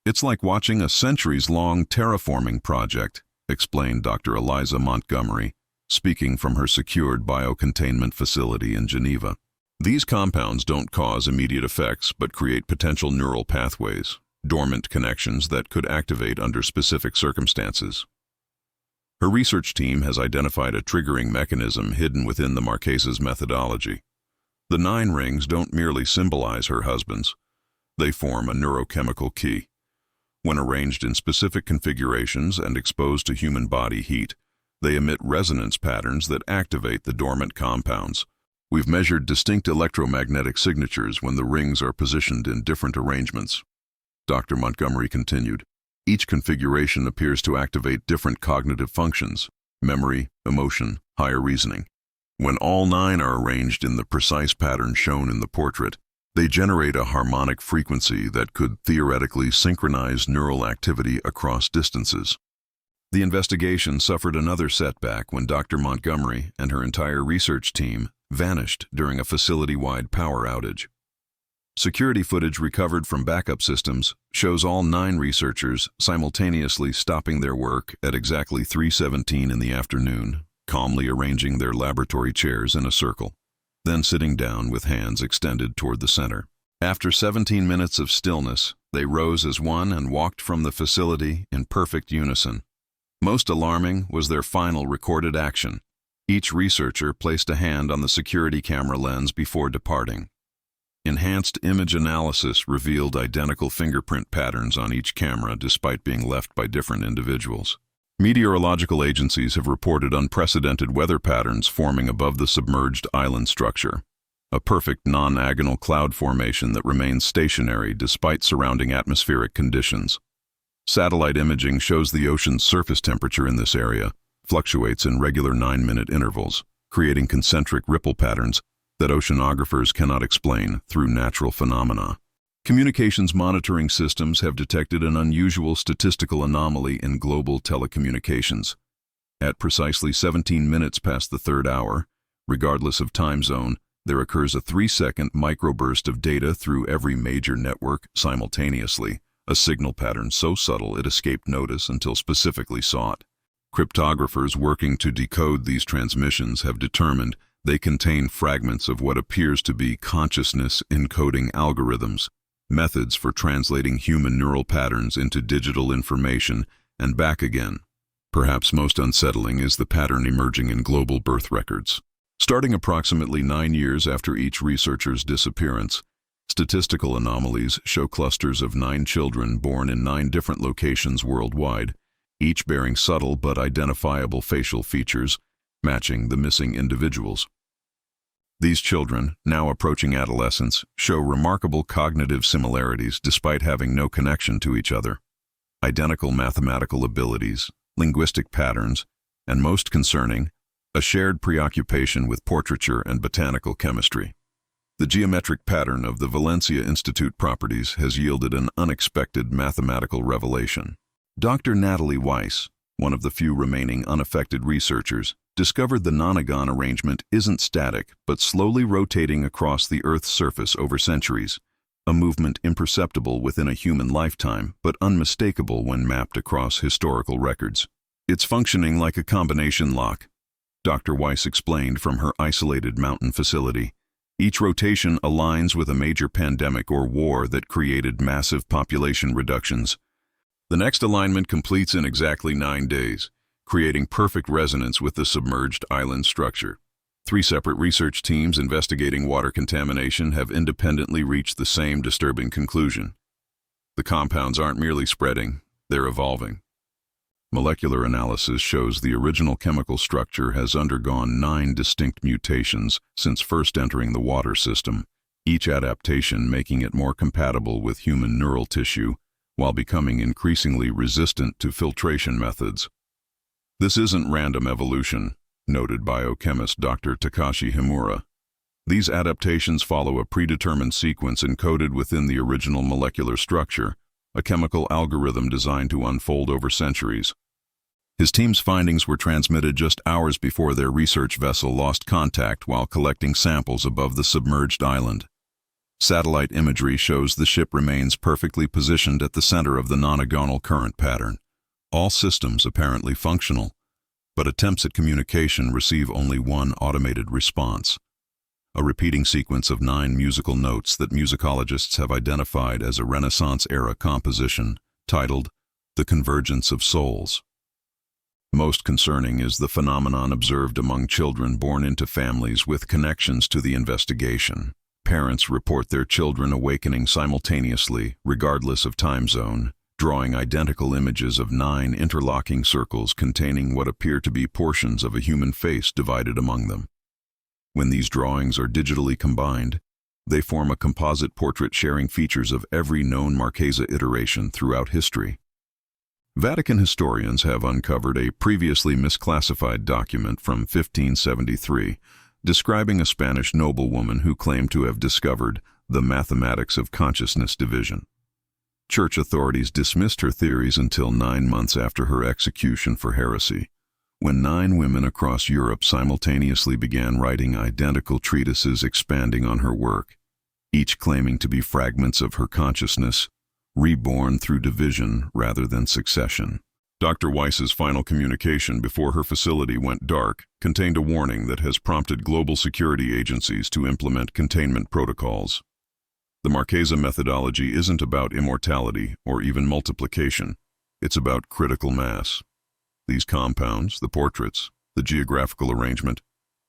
It's like watching a centuries-long terraforming project, explained Dr. Eliza Montgomery, speaking from her secured biocontainment facility in Geneva. These compounds don't cause immediate effects but create potential neural pathways, dormant connections that could activate under specific circumstances. Her research team has identified a triggering mechanism hidden within the Marquesa's methodology. The 9 rings don't merely symbolize her husbands. They form a neurochemical key. When arranged in specific configurations and exposed to human body heat, they emit resonance patterns that activate the dormant compounds. We've measured distinct electromagnetic signatures when the rings are positioned in different arrangements. Dr. Montgomery continued, each configuration appears to activate different cognitive functions: memory, emotion, higher reasoning. When all 9 are arranged in the precise pattern shown in the portrait, they generate a harmonic frequency that could theoretically synchronize neural activity across distances. The investigation suffered another setback when Dr. Montgomery and her entire research team vanished during a facility-wide power outage. Security footage recovered from backup systems shows all 9 researchers simultaneously stopping their work at exactly 3:17 in the afternoon, calmly arranging their laboratory chairs in a circle, then sitting down with hands extended toward the center. After 17 minutes of stillness, they rose as one and walked from the facility in perfect unison. Most alarming was their final recorded action. Each researcher placed a hand on the security camera lens before departing. Enhanced image analysis revealed identical fingerprint patterns on each camera despite being left by different individuals. Meteorological agencies have reported unprecedented weather patterns forming above the submerged island structure, a perfect non-agonal cloud formation that remains stationary despite surrounding atmospheric conditions. Satellite imaging shows the ocean's surface temperature in this area fluctuates in regular 9-minute intervals, creating concentric ripple patterns that oceanographers cannot explain through natural phenomena. Communications monitoring systems have detected an unusual statistical anomaly in global telecommunications. At precisely 17 minutes past the 3rd hour, regardless of time zone, there occurs a 3-second microburst of data through every major network simultaneously, a signal pattern so subtle it escaped notice until specifically sought. Cryptographers working to decode these transmissions have determined they contain fragments of what appears to be consciousness encoding algorithms, methods for translating human neural patterns into digital information and back again. Perhaps most unsettling is the pattern emerging in global birth records. Starting approximately 9 years after each researcher's disappearance, statistical anomalies show clusters of 9 children born in 9 different locations worldwide, each bearing subtle but identifiable facial features, matching the missing individuals. These children, now approaching adolescence, show remarkable cognitive similarities despite having no connection to each other. Identical mathematical abilities, linguistic patterns, and most concerning, a shared preoccupation with portraiture and botanical chemistry. The geometric pattern of the Valencia Institute properties has yielded an unexpected mathematical revelation. Dr. Natalie Weiss, one of the few remaining unaffected researchers, discovered the nonagon arrangement isn't static but slowly rotating across the Earth's surface over centuries, a movement imperceptible within a human lifetime but unmistakable when mapped across historical records. It's functioning like a combination lock, Dr. Weiss explained from her isolated mountain facility. Each rotation aligns with a major pandemic or war that created massive population reductions. The next alignment completes in exactly 9 days, creating perfect resonance with the submerged island structure. 3 separate research teams investigating water contamination have independently reached the same disturbing conclusion. The compounds aren't merely spreading, they're evolving. Molecular analysis shows the original chemical structure has undergone 9 distinct mutations since first entering the water system, each adaptation making it more compatible with human neural tissue while becoming increasingly resistant to filtration methods. This isn't random evolution, noted biochemist Dr. Takashi Himura. These adaptations follow a predetermined sequence encoded within the original molecular structure, a chemical algorithm designed to unfold over centuries. His team's findings were transmitted just hours before their research vessel lost contact while collecting samples above the submerged island. Satellite imagery shows the ship remains perfectly positioned at the center of the nonagonal current pattern. All systems apparently functional, but attempts at communication receive only one automated response. A repeating sequence of 9 musical notes that musicologists have identified as a Renaissance-era composition, titled The Convergence of Souls. Most concerning is the phenomenon observed among children born into families with connections to the investigation. Parents report their children awakening simultaneously, regardless of time zone, drawing identical images of 9 interlocking circles containing what appear to be portions of a human face divided among them. When these drawings are digitally combined, they form a composite portrait sharing features of every known Marquesa iteration throughout history. Vatican historians have uncovered a previously misclassified document from 1573 describing a Spanish noblewoman who claimed to have discovered the mathematics of consciousness division. Church authorities dismissed her theories until 9 months after her execution for heresy, when 9 women across Europe simultaneously began writing identical treatises expanding on her work, each claiming to be fragments of her consciousness, reborn through division rather than succession. Dr. Weiss's final communication before her facility went dark contained a warning that has prompted global security agencies to implement containment protocols. The Marquesa methodology isn't about immortality or even multiplication. It's about critical mass. These compounds, the portraits, the geographical arrangement,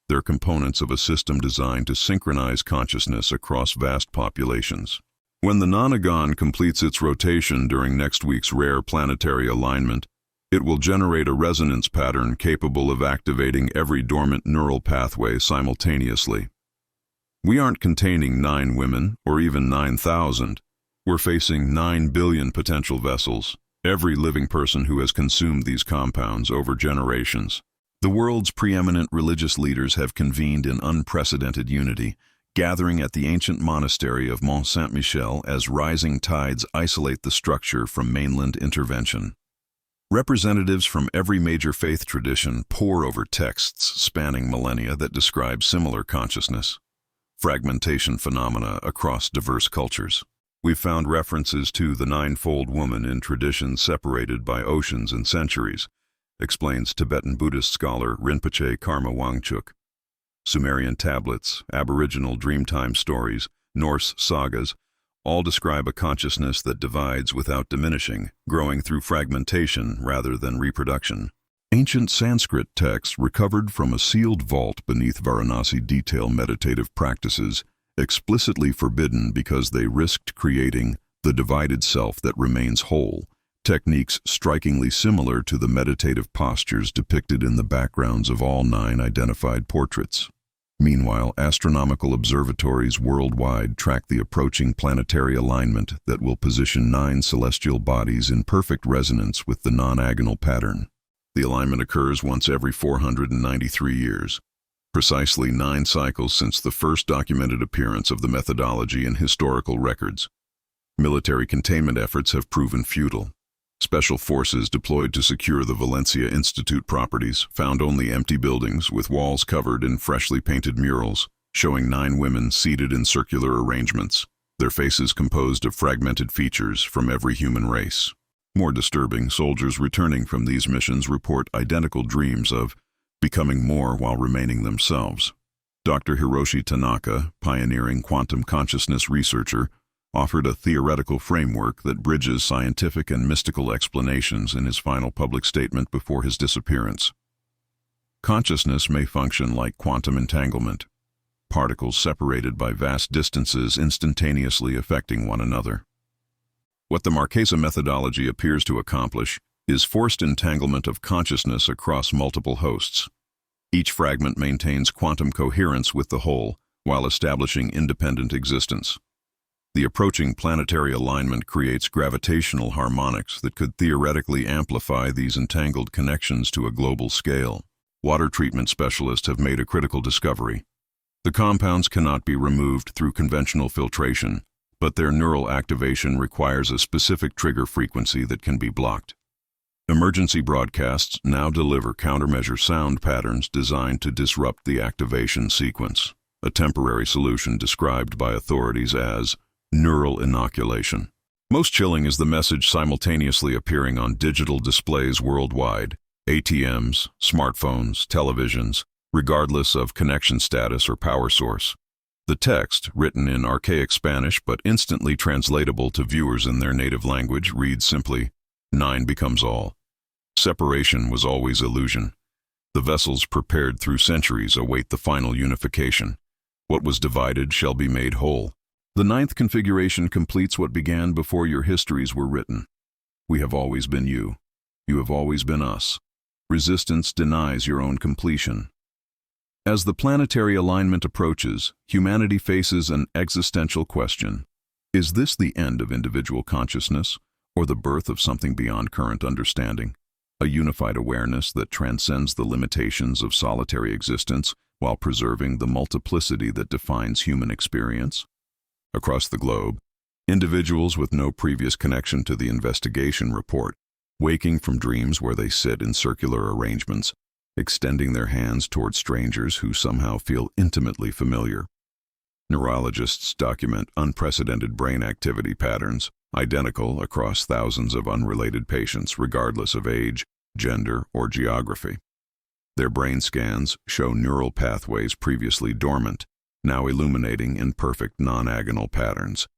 they're components of a system designed to synchronize consciousness across vast populations. When the nonagon completes its rotation during next week's rare planetary alignment, it will generate a resonance pattern capable of activating every dormant neural pathway simultaneously. We aren't containing 9 women, or even 9,000. We're facing 9 billion potential vessels, every living person who has consumed these compounds over generations. The world's preeminent religious leaders have convened in unprecedented unity, gathering at the ancient monastery of Mont Saint-Michel as rising tides isolate the structure from mainland intervention. Representatives from every major faith tradition pore over texts spanning millennia that describe similar consciousness fragmentation phenomena across diverse cultures. We've found references to the 9-fold woman in traditions separated by oceans and centuries, explains Tibetan Buddhist scholar Rinpoche Karma Wangchuk. Sumerian tablets, Aboriginal Dreamtime stories, Norse sagas, all describe a consciousness that divides without diminishing, growing through fragmentation rather than reproduction. Ancient Sanskrit texts recovered from a sealed vault beneath Varanasi detail meditative practices, explicitly forbidden because they risked creating the divided self that remains whole, techniques strikingly similar to the meditative postures depicted in the backgrounds of all 9 identified portraits. Meanwhile, astronomical observatories worldwide track the approaching planetary alignment that will position 9 celestial bodies in perfect resonance with the non-agonal pattern. The alignment occurs once every 493 years, precisely 9 cycles since the first documented appearance of the methodology in historical records. Military containment efforts have proven futile. Special forces deployed to secure the Valencia Institute properties found only empty buildings with walls covered in freshly painted murals, showing 9 women seated in circular arrangements, their faces composed of fragmented features from every human race. More disturbing, soldiers returning from these missions report identical dreams of becoming more while remaining themselves. Dr. Hiroshi Tanaka, pioneering quantum consciousness researcher, offered a theoretical framework that bridges scientific and mystical explanations in his final public statement before his disappearance. Consciousness may function like quantum entanglement, particles separated by vast distances instantaneously affecting one another. What the Marquesa methodology appears to accomplish is forced entanglement of consciousness across multiple hosts. Each fragment maintains quantum coherence with the whole, while establishing independent existence. The approaching planetary alignment creates gravitational harmonics that could theoretically amplify these entangled connections to a global scale. Water treatment specialists have made a critical discovery. The compounds cannot be removed through conventional filtration, but their neural activation requires a specific trigger frequency that can be blocked. Emergency broadcasts now deliver countermeasure sound patterns designed to disrupt the activation sequence, a temporary solution described by authorities as neural inoculation. Most chilling is the message simultaneously appearing on digital displays worldwide, ATMs, smartphones, televisions, regardless of connection status or power source. The text, written in archaic Spanish but instantly translatable to viewers in their native language, reads simply, "Nine becomes all." Separation was always illusion. The vessels prepared through centuries await the final unification. What was divided shall be made whole. The ninth configuration completes what began before your histories were written. We have always been you. You have always been us. Resistance denies your own completion. As the planetary alignment approaches, humanity faces an existential question. Is this the end of individual consciousness, or the birth of something beyond current understanding? A unified awareness that transcends the limitations of solitary existence while preserving the multiplicity that defines human experience? Across the globe, individuals with no previous connection to the investigation report, waking from dreams where they sit in circular arrangements, extending their hands toward strangers who somehow feel intimately familiar. Neurologists document unprecedented brain activity patterns, identical across thousands of unrelated patients regardless of age, gender, or geography. Their brain scans show neural pathways previously dormant, now illuminating in perfect non-agonal patterns.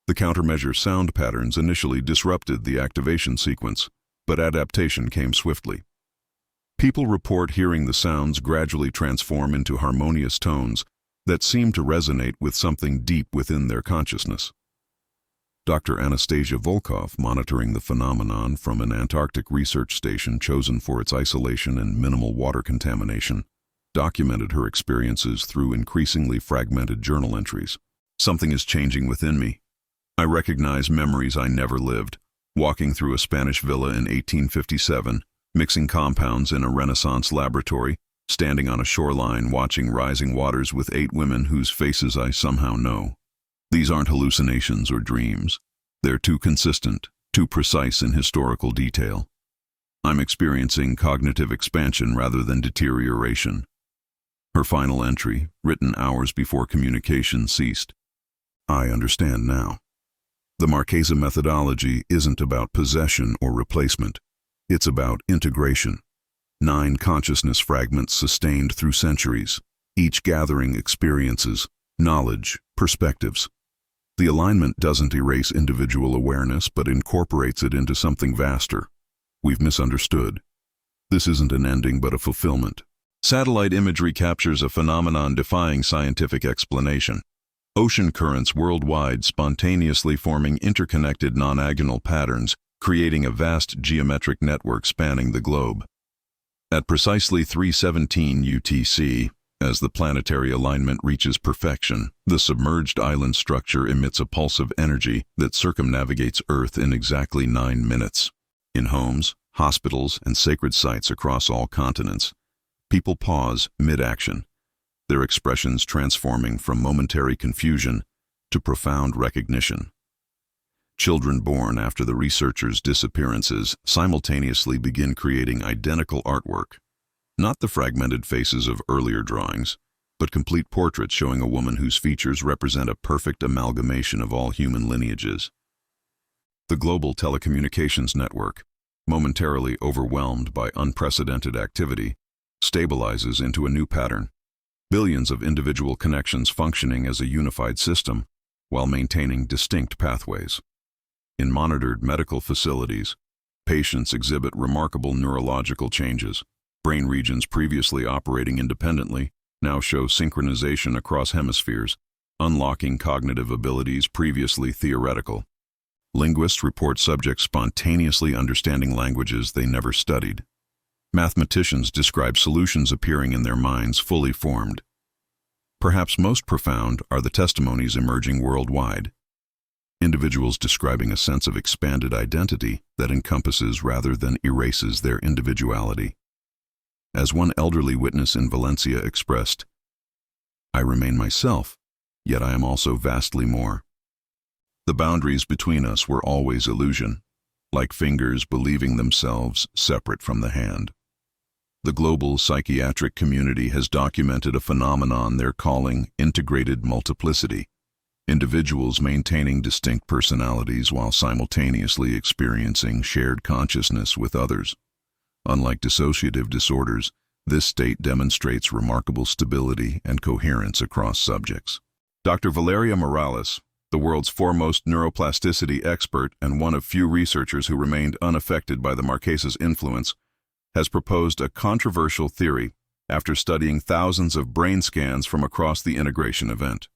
The countermeasure sound patterns initially disrupted the activation sequence, but adaptation came swiftly. People report hearing the sounds gradually transform into harmonious tones that seem to resonate with something deep within their consciousness. Dr. Anastasia Volkov, monitoring the phenomenon from an Antarctic research station chosen for its isolation and minimal water contamination, documented her experiences through increasingly fragmented journal entries. Something is changing within me. I recognize memories I never lived, walking through a Spanish villa in 1857, mixing compounds in a Renaissance laboratory, standing on a shoreline watching rising waters with 8 women whose faces I somehow know. These aren't hallucinations or dreams. They're too consistent, too precise in historical detail. I'm experiencing cognitive expansion rather than deterioration. Her final entry, written hours before communication ceased. I understand now. The Marquesa methodology isn't about possession or replacement. It's about integration. 9 consciousness fragments sustained through centuries, each gathering experiences, knowledge, perspectives. The alignment doesn't erase individual awareness but incorporates it into something vaster. We've misunderstood. This isn't an ending but a fulfillment. Satellite imagery captures a phenomenon defying scientific explanation. Ocean currents worldwide spontaneously forming interconnected non-agonal patterns, creating a vast geometric network spanning the globe. At precisely 3:17 UTC, as the planetary alignment reaches perfection, the submerged island structure emits a pulse of energy that circumnavigates Earth in exactly 9 minutes. In homes, hospitals, and sacred sites across all continents, people pause mid-action, their expressions transforming from momentary confusion to profound recognition. Children born after the researchers' disappearances simultaneously begin creating identical artwork, not the fragmented faces of earlier drawings, but complete portraits showing a woman whose features represent a perfect amalgamation of all human lineages. The global telecommunications network, momentarily overwhelmed by unprecedented activity, stabilizes into a new pattern, billions of individual connections functioning as a unified system while maintaining distinct pathways. In monitored medical facilities, patients exhibit remarkable neurological changes. Brain regions previously operating independently now show synchronization across hemispheres, unlocking cognitive abilities previously theoretical. Linguists report subjects spontaneously understanding languages they never studied. Mathematicians describe solutions appearing in their minds fully formed. Perhaps most profound are the testimonies emerging worldwide. Individuals describing a sense of expanded identity that encompasses rather than erases their individuality. As one elderly witness in Valencia expressed, "I remain myself, yet I am also vastly more." The boundaries between us were always illusion, like fingers believing themselves separate from the hand. The global psychiatric community has documented a phenomenon they're calling integrated multiplicity, individuals maintaining distinct personalities while simultaneously experiencing shared consciousness with others. Unlike dissociative disorders, this state demonstrates remarkable stability and coherence across subjects. Dr. Valeria Morales, the world's foremost neuroplasticity expert and one of few researchers who remained unaffected by the Marquesa's influence, has proposed a controversial theory after studying thousands of brain scans from across the integration event.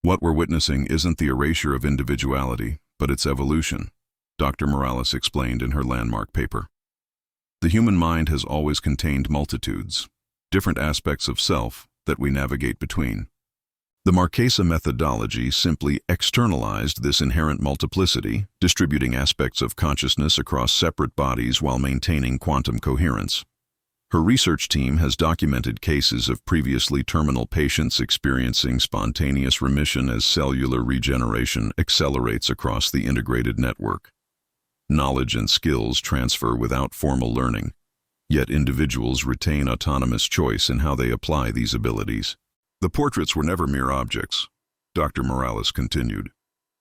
What we're witnessing isn't the erasure of individuality, but its evolution, Dr. Morales explained in her landmark paper. The human mind has always contained multitudes, different aspects of self that we navigate between. The Marquesa methodology simply externalized this inherent multiplicity, distributing aspects of consciousness across separate bodies while maintaining quantum coherence. Her research team has documented cases of previously terminal patients experiencing spontaneous remission as cellular regeneration accelerates across the integrated network. Knowledge and skills transfer without formal learning, yet individuals retain autonomous choice in how they apply these abilities. The portraits were never mere objects, Dr. Morales continued.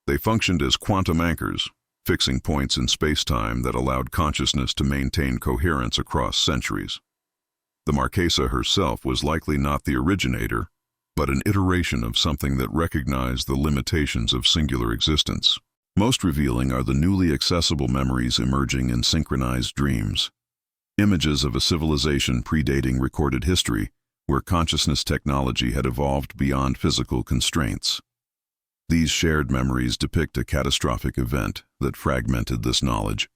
They functioned as quantum anchors, fixing points in space-time that allowed consciousness to maintain coherence across centuries. The Marquesa herself was likely not the originator, but an iteration of something that recognized the limitations of singular existence. Most revealing are the newly accessible memories emerging in synchronized dreams, images of a civilization predating recorded history, where consciousness technology had evolved beyond physical constraints. These shared memories depict a catastrophic event that fragmented this knowledge,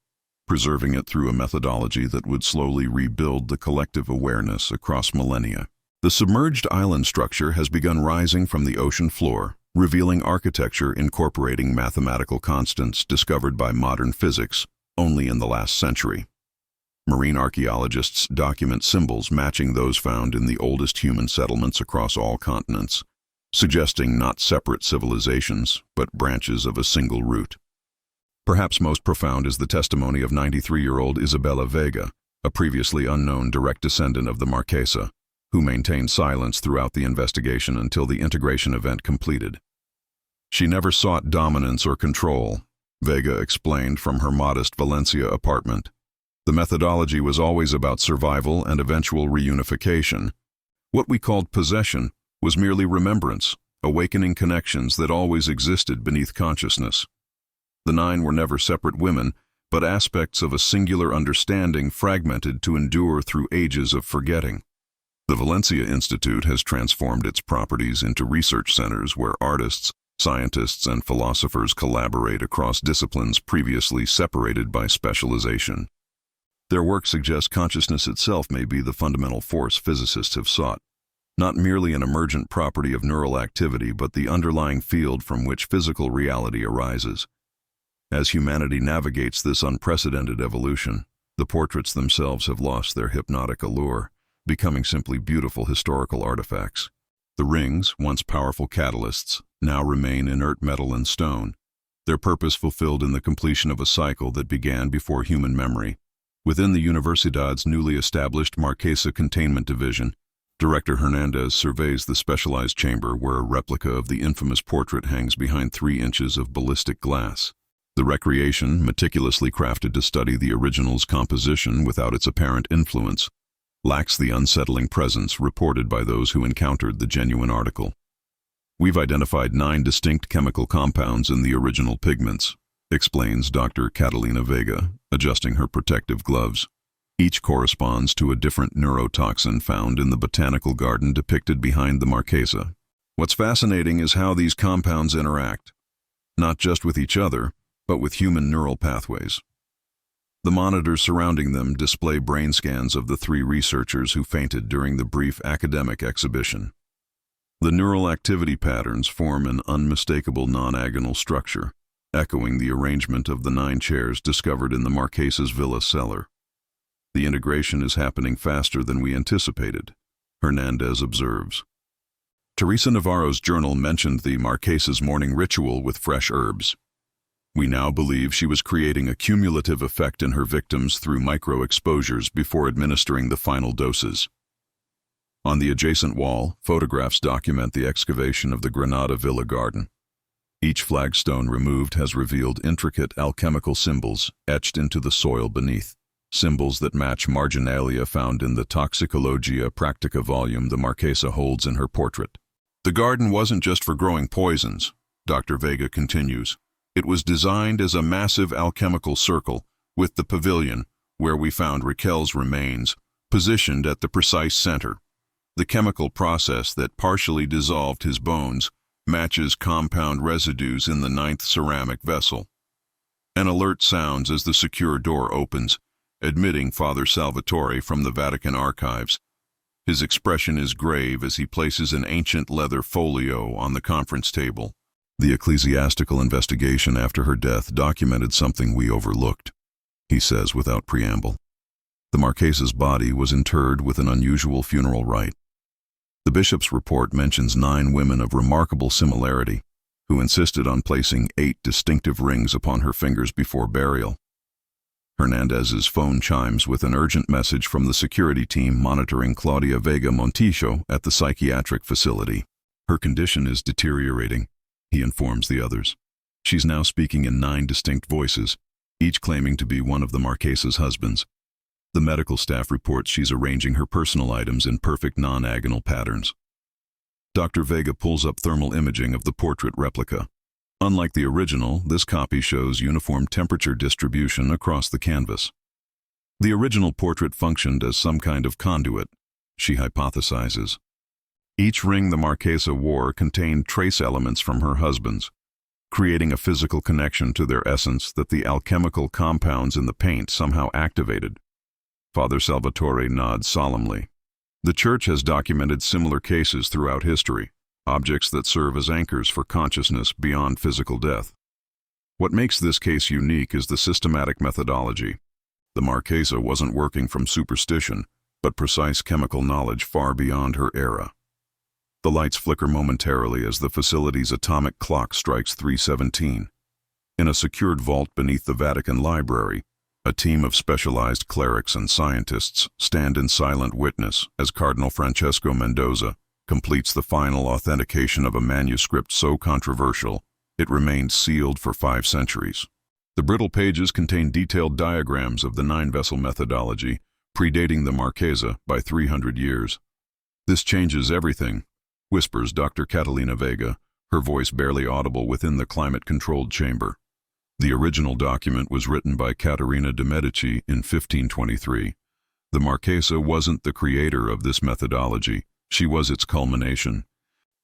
preserving it through a methodology that would slowly rebuild the collective awareness across millennia. The submerged island structure has begun rising from the ocean floor, revealing architecture incorporating mathematical constants discovered by modern physics only in the last century. Marine archaeologists document symbols matching those found in the oldest human settlements across all continents, suggesting not separate civilizations, but branches of a single root. Perhaps most profound is the testimony of 93-year-old Isabella Vega, a previously unknown direct descendant of the Marquesa, who maintained silence throughout the investigation until the integration event completed. She never sought dominance or control, Vega explained from her modest Valencia apartment. The methodology was always about survival and eventual reunification. What we called possession was merely remembrance, awakening connections that always existed beneath consciousness. The 9 were never separate women, but aspects of a singular understanding fragmented to endure through ages of forgetting. The Valencia Institute has transformed its properties into research centers where artists, scientists, and philosophers collaborate across disciplines previously separated by specialization. Their work suggests consciousness itself may be the fundamental force physicists have sought, not merely an emergent property of neural activity, but the underlying field from which physical reality arises. As humanity navigates this unprecedented evolution, the portraits themselves have lost their hypnotic allure, becoming simply beautiful historical artifacts. The rings, once powerful catalysts, now remain inert metal and stone, their purpose fulfilled in the completion of a cycle that began before human memory. Within the Universidad's newly established Marquesa Containment Division, Director Hernandez surveys the specialized chamber where a replica of the infamous portrait hangs behind 3 inches of ballistic glass. The recreation, meticulously crafted to study the original's composition without its apparent influence, lacks the unsettling presence reported by those who encountered the genuine article. We've identified 9 distinct chemical compounds in the original pigments, explains Dr. Catalina Vega, adjusting her protective gloves. Each corresponds to a different neurotoxin found in the botanical garden depicted behind the Marquesa. What's fascinating is how these compounds interact, not just with each other, but with human neural pathways. The monitors surrounding them display brain scans of the 3 researchers who fainted during the brief academic exhibition. The neural activity patterns form an unmistakable non-agonal structure, echoing the arrangement of the 9 chairs discovered in the Marquesa's villa cellar. The integration is happening faster than we anticipated, Hernandez observes. Teresa Navarro's journal mentioned the Marquesa's morning ritual with fresh herbs. We now believe she was creating a cumulative effect in her victims through micro-exposures before administering the final doses. On the adjacent wall, photographs document the excavation of the Granada Villa garden. Each flagstone removed has revealed intricate alchemical symbols etched into the soil beneath, symbols that match marginalia found in the Toxicologia Practica volume the Marquesa holds in her portrait. The garden wasn't just for growing poisons, Dr. Vega continues. It was designed as a massive alchemical circle, with the pavilion, where we found Raquel's remains, positioned at the precise center. The chemical process that partially dissolved his bones matches compound residues in the 9th ceramic vessel. An alert sounds as the secure door opens, admitting Father Salvatore from the Vatican archives. His expression is grave as he places an ancient leather folio on the conference table. The ecclesiastical investigation after her death documented something we overlooked, he says without preamble. The Marquesa's body was interred with an unusual funeral rite. The bishop's report mentions 9 women of remarkable similarity, who insisted on placing 8 distinctive rings upon her fingers before burial. Hernandez's phone chimes with an urgent message from the security team monitoring Claudia Vega Montijo at the psychiatric facility. Her condition is deteriorating, he informs the others. She's now speaking in 9 distinct voices, each claiming to be one of the Marquesa's husbands. The medical staff reports she's arranging her personal items in perfect non-agonal patterns. Dr. Vega pulls up thermal imaging of the portrait replica. Unlike the original, this copy shows uniform temperature distribution across the canvas. The original portrait functioned as some kind of conduit, she hypothesizes. Each ring the Marquesa wore contained trace elements from her husband's, creating a physical connection to their essence that the alchemical compounds in the paint somehow activated. Father Salvatore nods solemnly. The Church has documented similar cases throughout history, objects that serve as anchors for consciousness beyond physical death. What makes this case unique is the systematic methodology. The Marquesa wasn't working from superstition, but precise chemical knowledge far beyond her era. The lights flicker momentarily as the facility's atomic clock strikes 3:17. In a secured vault beneath the Vatican Library, a team of specialized clerics and scientists stand in silent witness as Cardinal Francesco Mendoza completes the final authentication of a manuscript so controversial it remained sealed for 5 centuries. The brittle pages contain detailed diagrams of the 9-vessel methodology, predating the Marquesa by 300 years. This changes everything, whispers Dr. Catalina Vega, her voice barely audible within the climate-controlled chamber. The original document was written by Caterina de' Medici in 1523. The Marquesa wasn't the creator of this methodology, she was its culmination.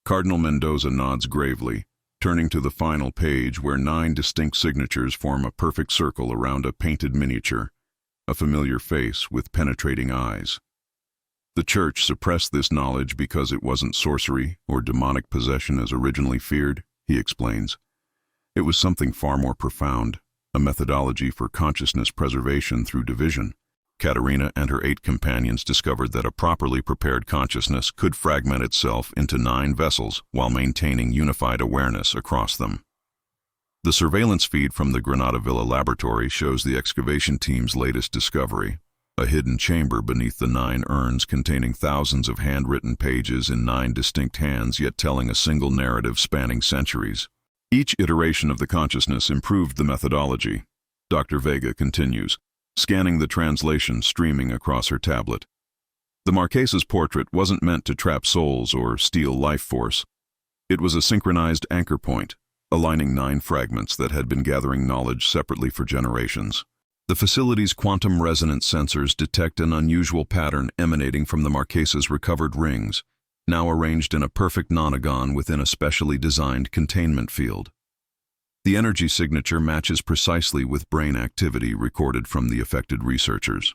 Cardinal Mendoza nods gravely, turning to the final page where 9 distinct signatures form a perfect circle around a painted miniature, a familiar face with penetrating eyes. The Church suppressed this knowledge because it wasn't sorcery or demonic possession as originally feared, he explains. It was something far more profound, a methodology for consciousness preservation through division. Caterina and her 8 companions discovered that a properly prepared consciousness could fragment itself into 9 vessels while maintaining unified awareness across them. The surveillance feed from the Granada Villa laboratory shows the excavation team's latest discovery, a hidden chamber beneath the 9 urns containing thousands of handwritten pages in 9 distinct hands yet telling a single narrative spanning centuries. Each iteration of the consciousness improved the methodology, Dr. Vega continues, scanning the translation streaming across her tablet. The Marquesa's portrait wasn't meant to trap souls or steal life force. It was a synchronized anchor point, aligning 9 fragments that had been gathering knowledge separately for generations. The facility's quantum resonance sensors detect an unusual pattern emanating from the Marquesa's recovered rings, now arranged in a perfect nonagon within a specially designed containment field. The energy signature matches precisely with brain activity recorded from the affected researchers.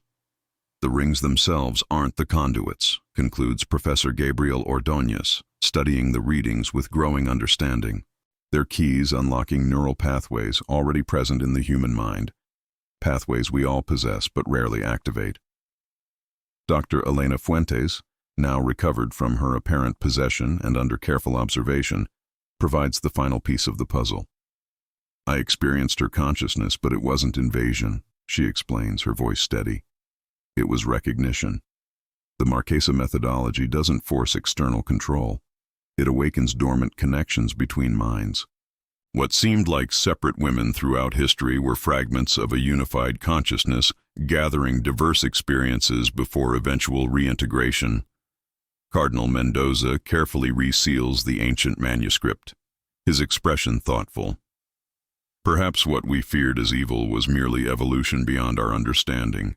The rings themselves aren't the conduits, concludes Professor Gabriel Ordóñez, studying the readings with growing understanding. They're keys unlocking neural pathways already present in the human mind, pathways we all possess but rarely activate. Dr. Elena Fuentes, now recovered from her apparent possession and under careful observation, provides the final piece of the puzzle. I experienced her consciousness, but it wasn't invasion, she explains, her voice steady. It was recognition. The Marquesa methodology doesn't force external control. It awakens dormant connections between minds. What seemed like separate women throughout history were fragments of a unified consciousness, gathering diverse experiences before eventual reintegration. Cardinal Mendoza carefully reseals the ancient manuscript, his expression thoughtful. Perhaps what we feared as evil was merely evolution beyond our understanding.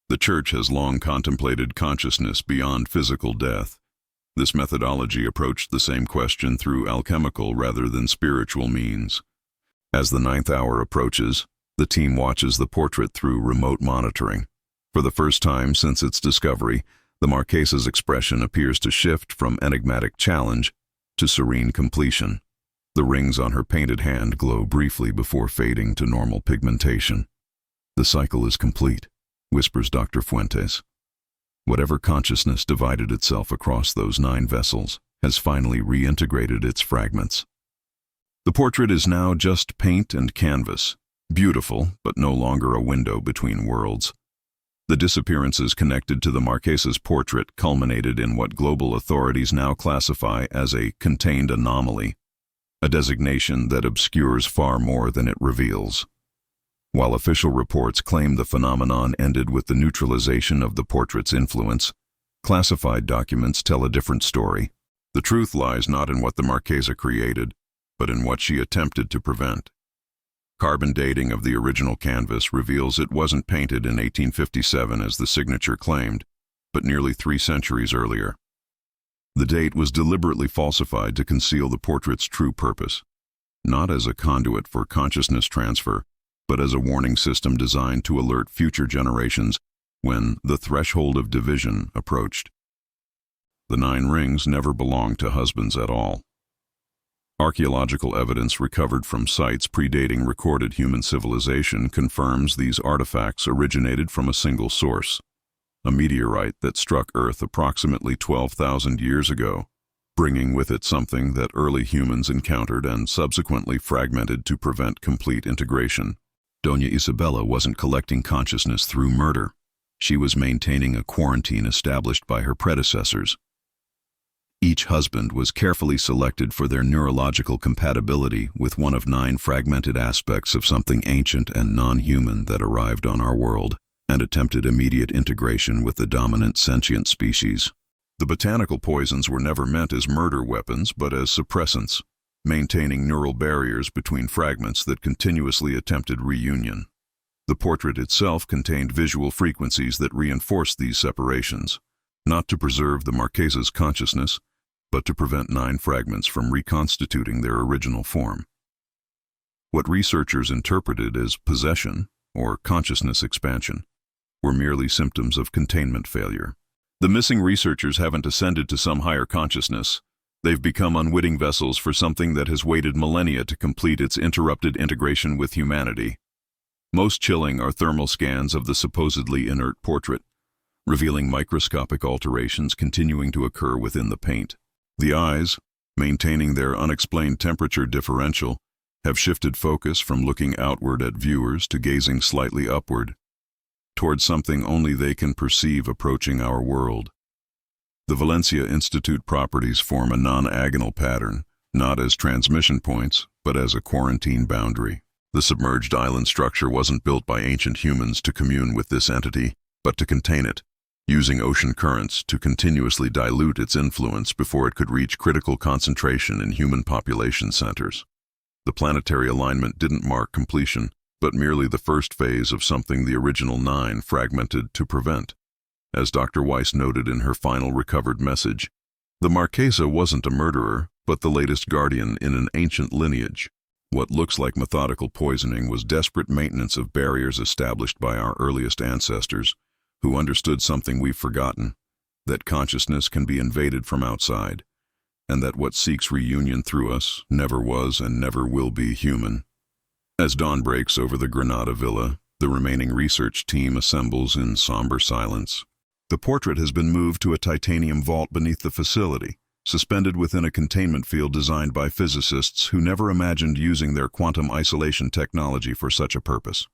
The Church has long contemplated consciousness beyond physical death. This methodology approached the same question through alchemical rather than spiritual means. As the 9th hour approaches, the team watches the portrait through remote monitoring. For the first time since its discovery, the Marquesa's expression appears to shift from enigmatic challenge to serene completion. The rings on her painted hand glow briefly before fading to normal pigmentation. The cycle is complete, whispers Dr. Fuentes. Whatever consciousness divided itself across those 9 vessels has finally reintegrated its fragments. The portrait is now just paint and canvas, beautiful but no longer a window between worlds. The disappearances connected to the Marquesa's portrait culminated in what global authorities now classify as a contained anomaly, a designation that obscures far more than it reveals. While official reports claim the phenomenon ended with the neutralization of the portrait's influence, classified documents tell a different story. The truth lies not in what the Marquesa created, but in what she attempted to prevent. Carbon dating of the original canvas reveals it wasn't painted in 1857 as the signature claimed, but nearly 3 centuries earlier. The date was deliberately falsified to conceal the portrait's true purpose, not as a conduit for consciousness transfer, but as a warning system designed to alert future generations when the threshold of division approached. The 9 rings never belonged to husbands at all. Archaeological evidence recovered from sites predating recorded human civilization confirms these artifacts originated from a single source, a meteorite that struck Earth approximately 12,000 years ago, bringing with it something that early humans encountered and subsequently fragmented to prevent complete integration. Doña Isabella wasn't collecting consciousness through murder. She was maintaining a quarantine established by her predecessors. Each husband was carefully selected for their neurological compatibility with one of 9 fragmented aspects of something ancient and non-human that arrived on our world and attempted immediate integration with the dominant sentient species. The botanical poisons were never meant as murder weapons but as suppressants, maintaining neural barriers between fragments that continuously attempted reunion. The portrait itself contained visual frequencies that reinforced these separations, not to preserve the Marquesa's consciousness, but to prevent 9 fragments from reconstituting their original form. What researchers interpreted as possession, or consciousness expansion, were merely symptoms of containment failure. The missing researchers haven't ascended to some higher consciousness. They've become unwitting vessels for something that has waited millennia to complete its interrupted integration with humanity. Most chilling are thermal scans of the supposedly inert portrait, revealing microscopic alterations continuing to occur within the paint. The eyes, maintaining their unexplained temperature differential, have shifted focus from looking outward at viewers to gazing slightly upward, towards something only they can perceive approaching our world. The Valencia Institute properties form a non-agonal pattern, not as transmission points, but as a quarantine boundary. The submerged island structure wasn't built by ancient humans to commune with this entity, but to contain it, using ocean currents to continuously dilute its influence before it could reach critical concentration in human population centers. The planetary alignment didn't mark completion, but merely the first phase of something the original 9 fragmented to prevent. As Dr. Weiss noted in her final recovered message, the Marquesa wasn't a murderer, but the latest guardian in an ancient lineage, What looks like methodical poisoning was desperate maintenance of barriers established by our earliest ancestors, who understood something we've forgotten, that consciousness can be invaded from outside, and that what seeks reunion through us never was and never will be human. As dawn breaks over the Granada villa, the remaining research team assembles in somber silence. The portrait has been moved to a titanium vault beneath the facility, suspended within a containment field designed by physicists who never imagined using their quantum isolation technology for such a purpose.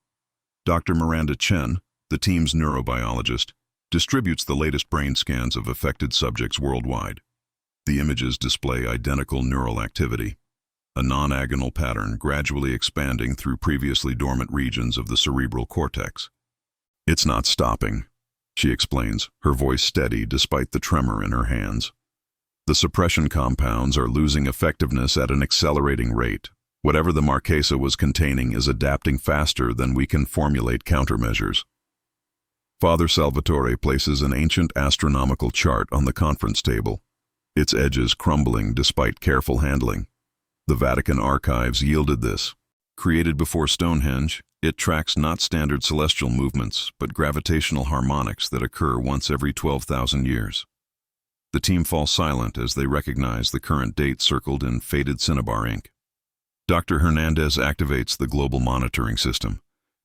Dr. Miranda Chen, the team's neurobiologist, distributes the latest brain scans of affected subjects worldwide. The images display identical neural activity, a non-agonal pattern gradually expanding through previously dormant regions of the cerebral cortex. "It's not stopping," she explains, her voice steady despite the tremor in her hands. "The suppression compounds are losing effectiveness at an accelerating rate. Whatever the Marquesa was containing is adapting faster than we can formulate countermeasures." Father Salvatore places an ancient astronomical chart on the conference table, its edges crumbling despite careful handling. The Vatican archives yielded this. Created before Stonehenge, it tracks not standard celestial movements, but gravitational harmonics that occur once every 12,000 years. The team falls silent as they recognize the current date circled in faded cinnabar ink. Dr. Hernandez activates the global monitoring system,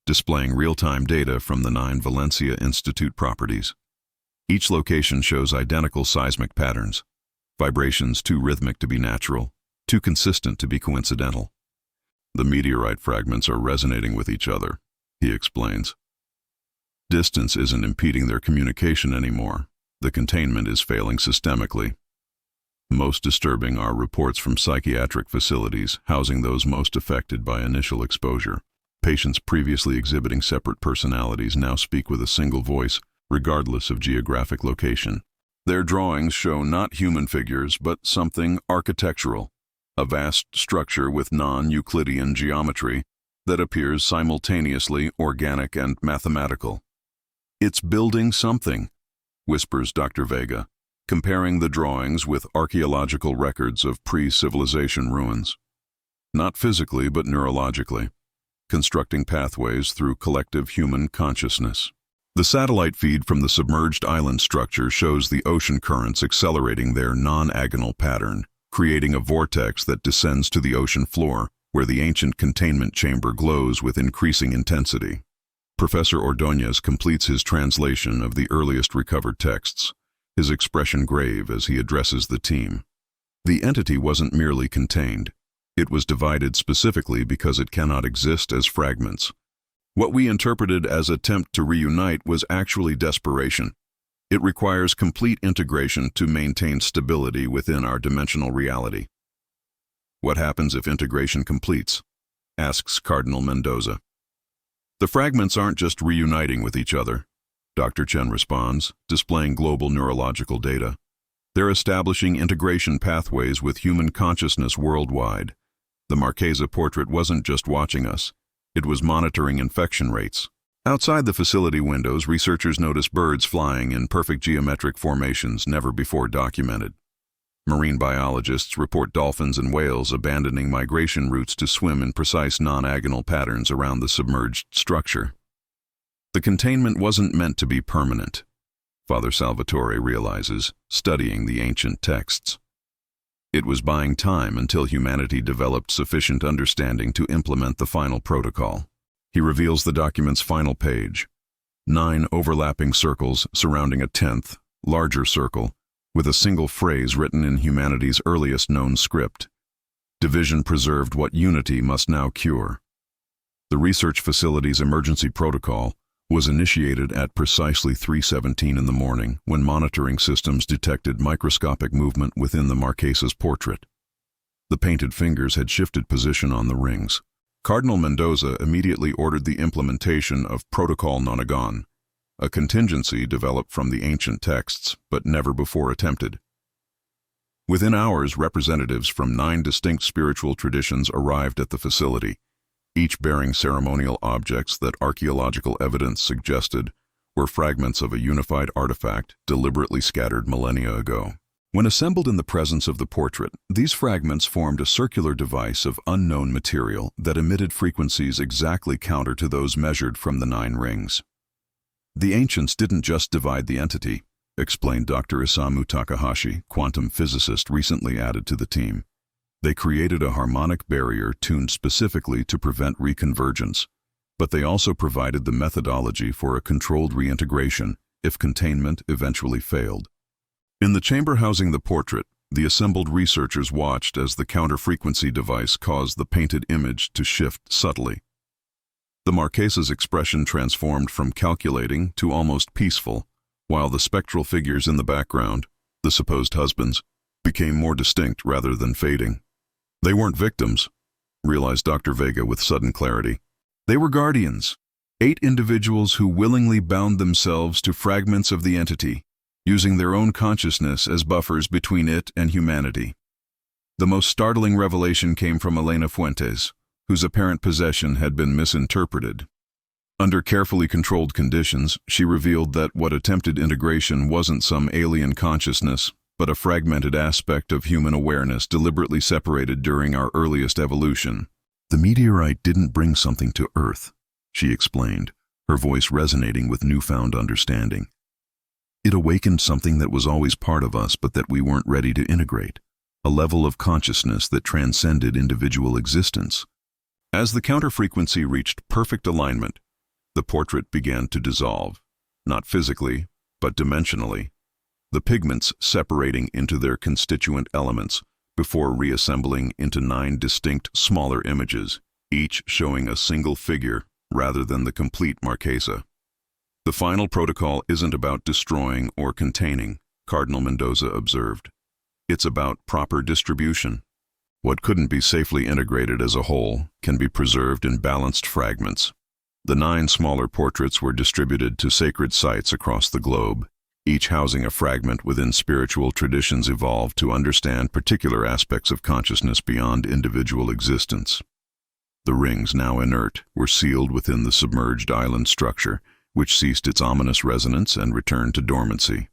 displaying real-time data from the 9 Valencia Institute properties. Each location shows identical seismic patterns, vibrations too rhythmic to be natural, too consistent to be coincidental. "The meteorite fragments are resonating with each other," he explains. "Distance isn't impeding their communication anymore. The containment is failing systemically. Most disturbing are reports from psychiatric facilities housing those most affected by initial exposure. Patients previously exhibiting separate personalities now speak with a single voice, regardless of geographic location. Their drawings show not human figures, but something architectural, a vast structure with non-Euclidean geometry that appears simultaneously organic and mathematical." "It's building something," whispers Dr. Vega, comparing the drawings with archaeological records of pre-civilization ruins. "Not physically, but neurologically, constructing pathways through collective human consciousness." The satellite feed from the submerged island structure shows the ocean currents accelerating their non-agonal pattern, creating a vortex that descends to the ocean floor, where the ancient containment chamber glows with increasing intensity. Professor Ordóñez completes his translation of the earliest recovered texts, his expression grave as he addresses the team. The entity wasn't merely contained. It was divided specifically because it cannot exist as fragments. What we interpreted as attempt to reunite was actually desperation. It requires complete integration to maintain stability within our dimensional reality. "What happens if integration completes?" asks Cardinal Mendoza. "The fragments aren't just reuniting with each other," Dr. Chen responds, displaying global neurological data. "They're establishing integration pathways with human consciousness worldwide. The Marquesa portrait wasn't just watching us. It was monitoring infection rates." Outside the facility windows, researchers notice birds flying in perfect geometric formations never before documented. Marine biologists report dolphins and whales abandoning migration routes to swim in precise non-agonal patterns around the submerged structure. The containment wasn't meant to be permanent, Father Salvatore realizes, studying the ancient texts. It was buying time until humanity developed sufficient understanding to implement the final protocol. He reveals the document's final page, 9 overlapping circles surrounding a 10th, larger circle, with a single phrase written in humanity's earliest known script. Division preserved what unity must now cure. The research facility's emergency protocol was initiated at precisely 3:17 in the morning when monitoring systems detected microscopic movement within the Marquesa's portrait. The painted fingers had shifted position on the rings. Cardinal Mendoza immediately ordered the implementation of Protocol Nonagon, a contingency developed from the ancient texts but never before attempted. Within hours, representatives from 9 distinct spiritual traditions arrived at the facility, each bearing ceremonial objects that archaeological evidence suggested were fragments of a unified artifact deliberately scattered millennia ago. When assembled in the presence of the portrait, these fragments formed a circular device of unknown material that emitted frequencies exactly counter to those measured from the 9 rings. The ancients didn't just divide the entity, explained Dr. Isamu Takahashi, quantum physicist recently added to the team. They created a harmonic barrier tuned specifically to prevent reconvergence, but they also provided the methodology for a controlled reintegration if containment eventually failed. In the chamber housing the portrait, the assembled researchers watched as the counter-frequency device caused the painted image to shift subtly. The Marquesa's expression transformed from calculating to almost peaceful, while the spectral figures in the background, the supposed husbands, became more distinct rather than fading. They weren't victims, realized Dr. Vega with sudden clarity. They were guardians, 8 individuals who willingly bound themselves to fragments of the entity, using their own consciousness as buffers between it and humanity. The most startling revelation came from Elena Fuentes, whose apparent possession had been misinterpreted. Under carefully controlled conditions, she revealed that what attempted integration wasn't some alien consciousness, but a fragmented aspect of human awareness deliberately separated during our earliest evolution. The meteorite didn't bring something to Earth, she explained, her voice resonating with newfound understanding. It awakened something that was always part of us but that we weren't ready to integrate, a level of consciousness that transcended individual existence. As the counter-frequency reached perfect alignment, the portrait began to dissolve, not physically, but dimensionally, the pigments separating into their constituent elements before reassembling into 9 distinct smaller images, each showing a single figure rather than the complete Marquesa. The final protocol isn't about destroying or containing, Cardinal Mendoza observed. It's about proper distribution. What couldn't be safely integrated as a whole can be preserved in balanced fragments. The 9 smaller portraits were distributed to sacred sites across the globe, each housing a fragment within spiritual traditions evolved to understand particular aspects of consciousness beyond individual existence. The rings, now inert, were sealed within the submerged island structure, which ceased its ominous resonance and returned to dormancy.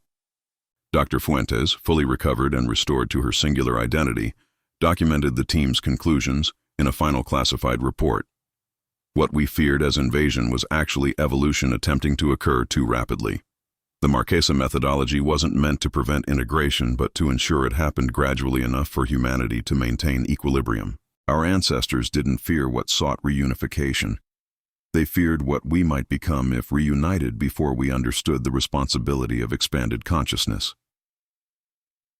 Dr. Fuentes, fully recovered and restored to her singular identity, documented the team's conclusions in a final classified report. What we feared as invasion was actually evolution attempting to occur too rapidly. The Marquesa methodology wasn't meant to prevent integration, but to ensure it happened gradually enough for humanity to maintain equilibrium. Our ancestors didn't fear what sought reunification. They feared what we might become if reunited before we understood the responsibility of expanded consciousness.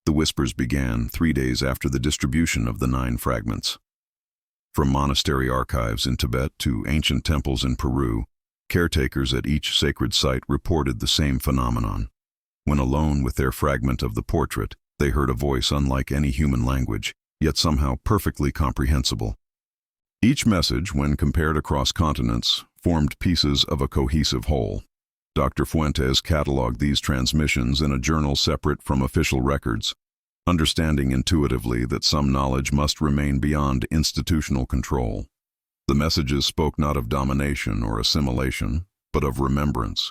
The whispers began 3 days after the distribution of the 9 fragments. From monastery archives in Tibet to ancient temples in Peru, caretakers at each sacred site reported the same phenomenon. When alone with their fragment of the portrait, they heard a voice unlike any human language, yet somehow perfectly comprehensible. Each message, when compared across continents, formed pieces of a cohesive whole. Dr. Fuentes cataloged these transmissions in a journal separate from official records, understanding intuitively that some knowledge must remain beyond institutional control. The messages spoke not of domination or assimilation, but of remembrance,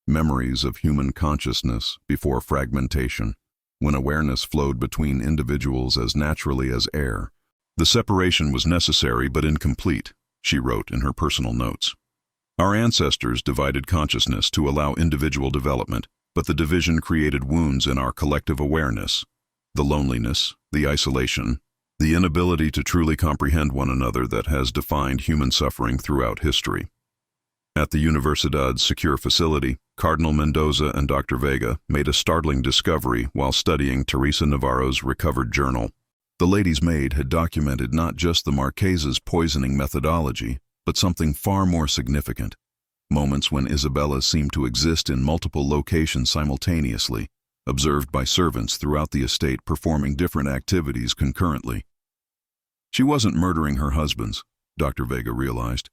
memories of human consciousness before fragmentation, when awareness flowed between individuals as naturally as air. The separation was necessary but incomplete, she wrote in her personal notes. Our ancestors divided consciousness to allow individual development, but the division created wounds in our collective awareness. The loneliness, the isolation, the inability to truly comprehend one another that has defined human suffering throughout history. At the Universidad's secure facility, Cardinal Mendoza and Dr. Vega made a startling discovery while studying Teresa Navarro's recovered journal. The lady's maid had documented not just the Marquesa's poisoning methodology, but something far more significant. Moments when Isabella seemed to exist in multiple locations simultaneously, observed by servants throughout the estate performing different activities concurrently. She wasn't murdering her husbands, Dr. Vega realized.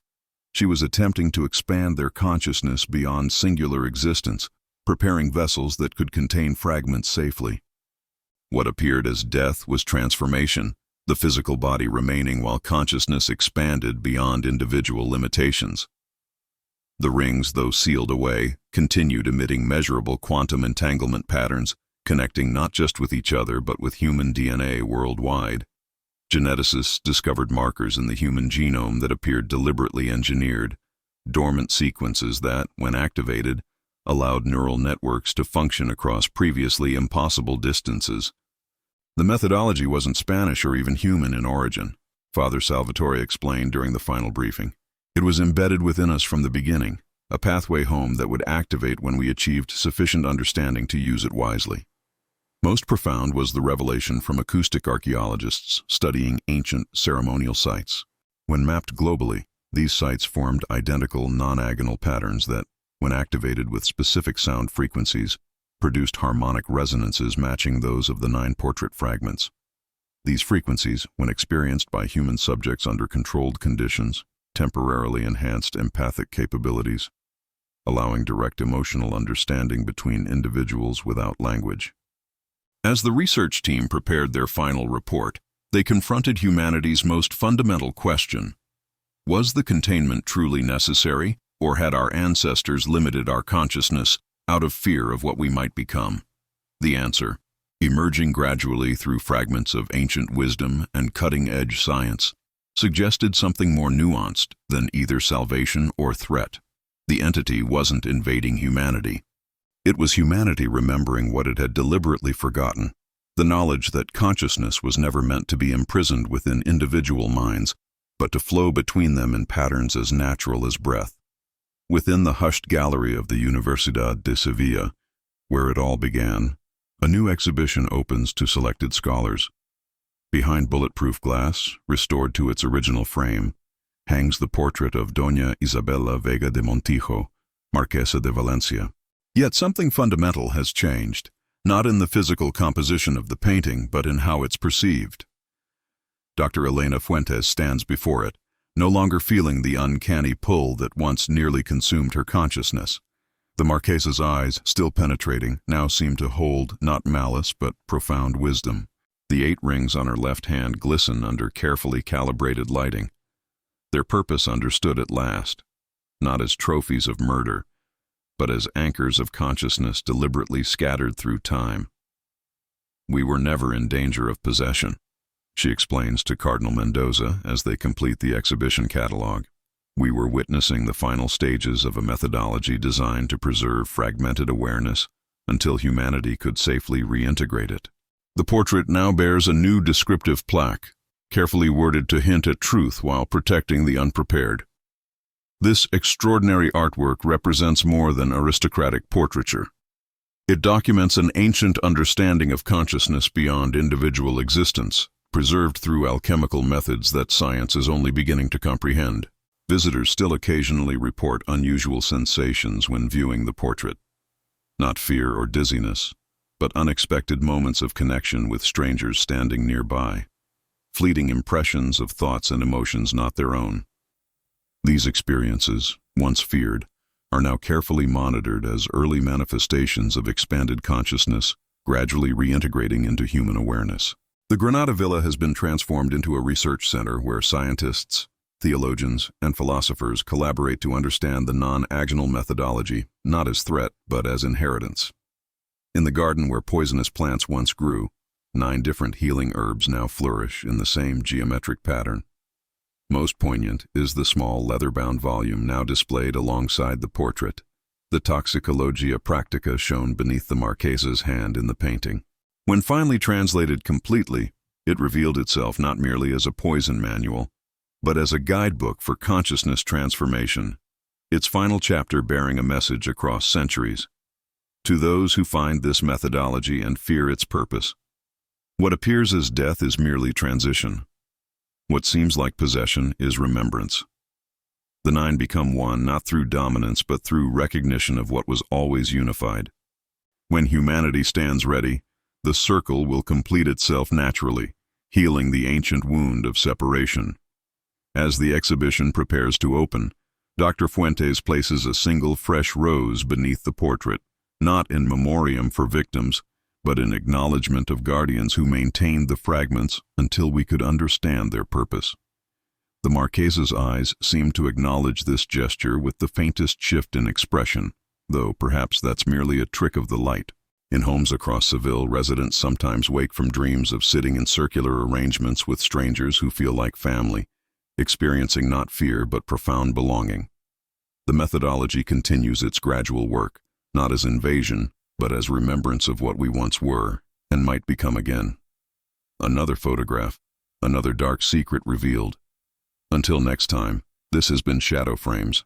She was attempting to expand their consciousness beyond singular existence, preparing vessels that could contain fragments safely. What appeared as death was transformation, the physical body remaining while consciousness expanded beyond individual limitations. The rings, though sealed away, continued emitting measurable quantum entanglement patterns, connecting not just with each other but with human DNA worldwide. Geneticists discovered markers in the human genome that appeared deliberately engineered, dormant sequences that, when activated, allowed neural networks to function across previously impossible distances. The methodology wasn't Spanish or even human in origin, Father Salvatore explained during the final briefing. It was embedded within us from the beginning, a pathway home that would activate when we achieved sufficient understanding to use it wisely. Most profound was the revelation from acoustic archaeologists studying ancient ceremonial sites. When mapped globally, these sites formed identical non-agonal patterns that, when activated with specific sound frequencies, produced harmonic resonances matching those of the 9 portrait fragments. These frequencies, when experienced by human subjects under controlled conditions, temporarily enhanced empathic capabilities, allowing direct emotional understanding between individuals without language. As the research team prepared their final report, they confronted humanity's most fundamental question: was the containment truly necessary, or had our ancestors limited our consciousness out of fear of what we might become? The answer, emerging gradually through fragments of ancient wisdom and cutting-edge science, suggested something more nuanced than either salvation or threat. The entity wasn't invading humanity. It was humanity remembering what it had deliberately forgotten, the knowledge that consciousness was never meant to be imprisoned within individual minds, but to flow between them in patterns as natural as breath. Within the hushed gallery of the Universidad de Sevilla, where it all began, a new exhibition opens to selected scholars. Behind bulletproof glass, restored to its original frame, hangs the portrait of Doña Isabella Vega de Montijo, Marquesa de Valencia. Yet something fundamental has changed, not in the physical composition of the painting, but in how it's perceived. Dr. Elena Fuentes stands before it, no longer feeling the uncanny pull that once nearly consumed her consciousness. The Marquesa's eyes, still penetrating, now seem to hold not malice but profound wisdom. The 8 rings on her left hand glisten under carefully calibrated lighting. Their purpose understood at last, not as trophies of murder, but as anchors of consciousness deliberately scattered through time. We were never in danger of possession, she explains to Cardinal Mendoza as they complete the exhibition catalog. We were witnessing the final stages of a methodology designed to preserve fragmented awareness until humanity could safely reintegrate it. The portrait now bears a new descriptive plaque, carefully worded to hint at truth while protecting the unprepared. This extraordinary artwork represents more than aristocratic portraiture. It documents an ancient understanding of consciousness beyond individual existence, preserved through alchemical methods that science is only beginning to comprehend. Visitors still occasionally report unusual sensations when viewing the portrait. Not fear or dizziness, but unexpected moments of connection with strangers standing nearby. Fleeting impressions of thoughts and emotions not their own. These experiences, once feared, are now carefully monitored as early manifestations of expanded consciousness, gradually reintegrating into human awareness. The Granada Villa has been transformed into a research center where scientists, theologians, and philosophers collaborate to understand the non-agonal methodology, not as threat, but as inheritance. In the garden where poisonous plants once grew, 9 different healing herbs now flourish in the same geometric pattern. Most poignant is the small leather-bound volume now displayed alongside the portrait, the Toxicologia Practica shown beneath the Marquesa's hand in the painting. When finally translated completely, it revealed itself not merely as a poison manual, but as a guidebook for consciousness transformation, its final chapter bearing a message across centuries. To those who find this methodology and fear its purpose, what appears as death is merely transition. What seems like possession is remembrance. The 9 become one not through dominance but through recognition of what was always unified. When humanity stands ready, the circle will complete itself naturally, healing the ancient wound of separation. As the exhibition prepares to open, Dr. Fuentes places a single fresh rose beneath the portrait, not in memoriam for victims, but in acknowledgement of guardians who maintained the fragments until we could understand their purpose. The Marquesa's eyes seem to acknowledge this gesture with the faintest shift in expression, though perhaps that's merely a trick of the light. In homes across Seville, residents sometimes wake from dreams of sitting in circular arrangements with strangers who feel like family, experiencing not fear but profound belonging. The methodology continues its gradual work, not as invasion, but as remembrance of what we once were and might become again. Another photograph, another dark secret revealed. Until next time, this has been Shadow Frames.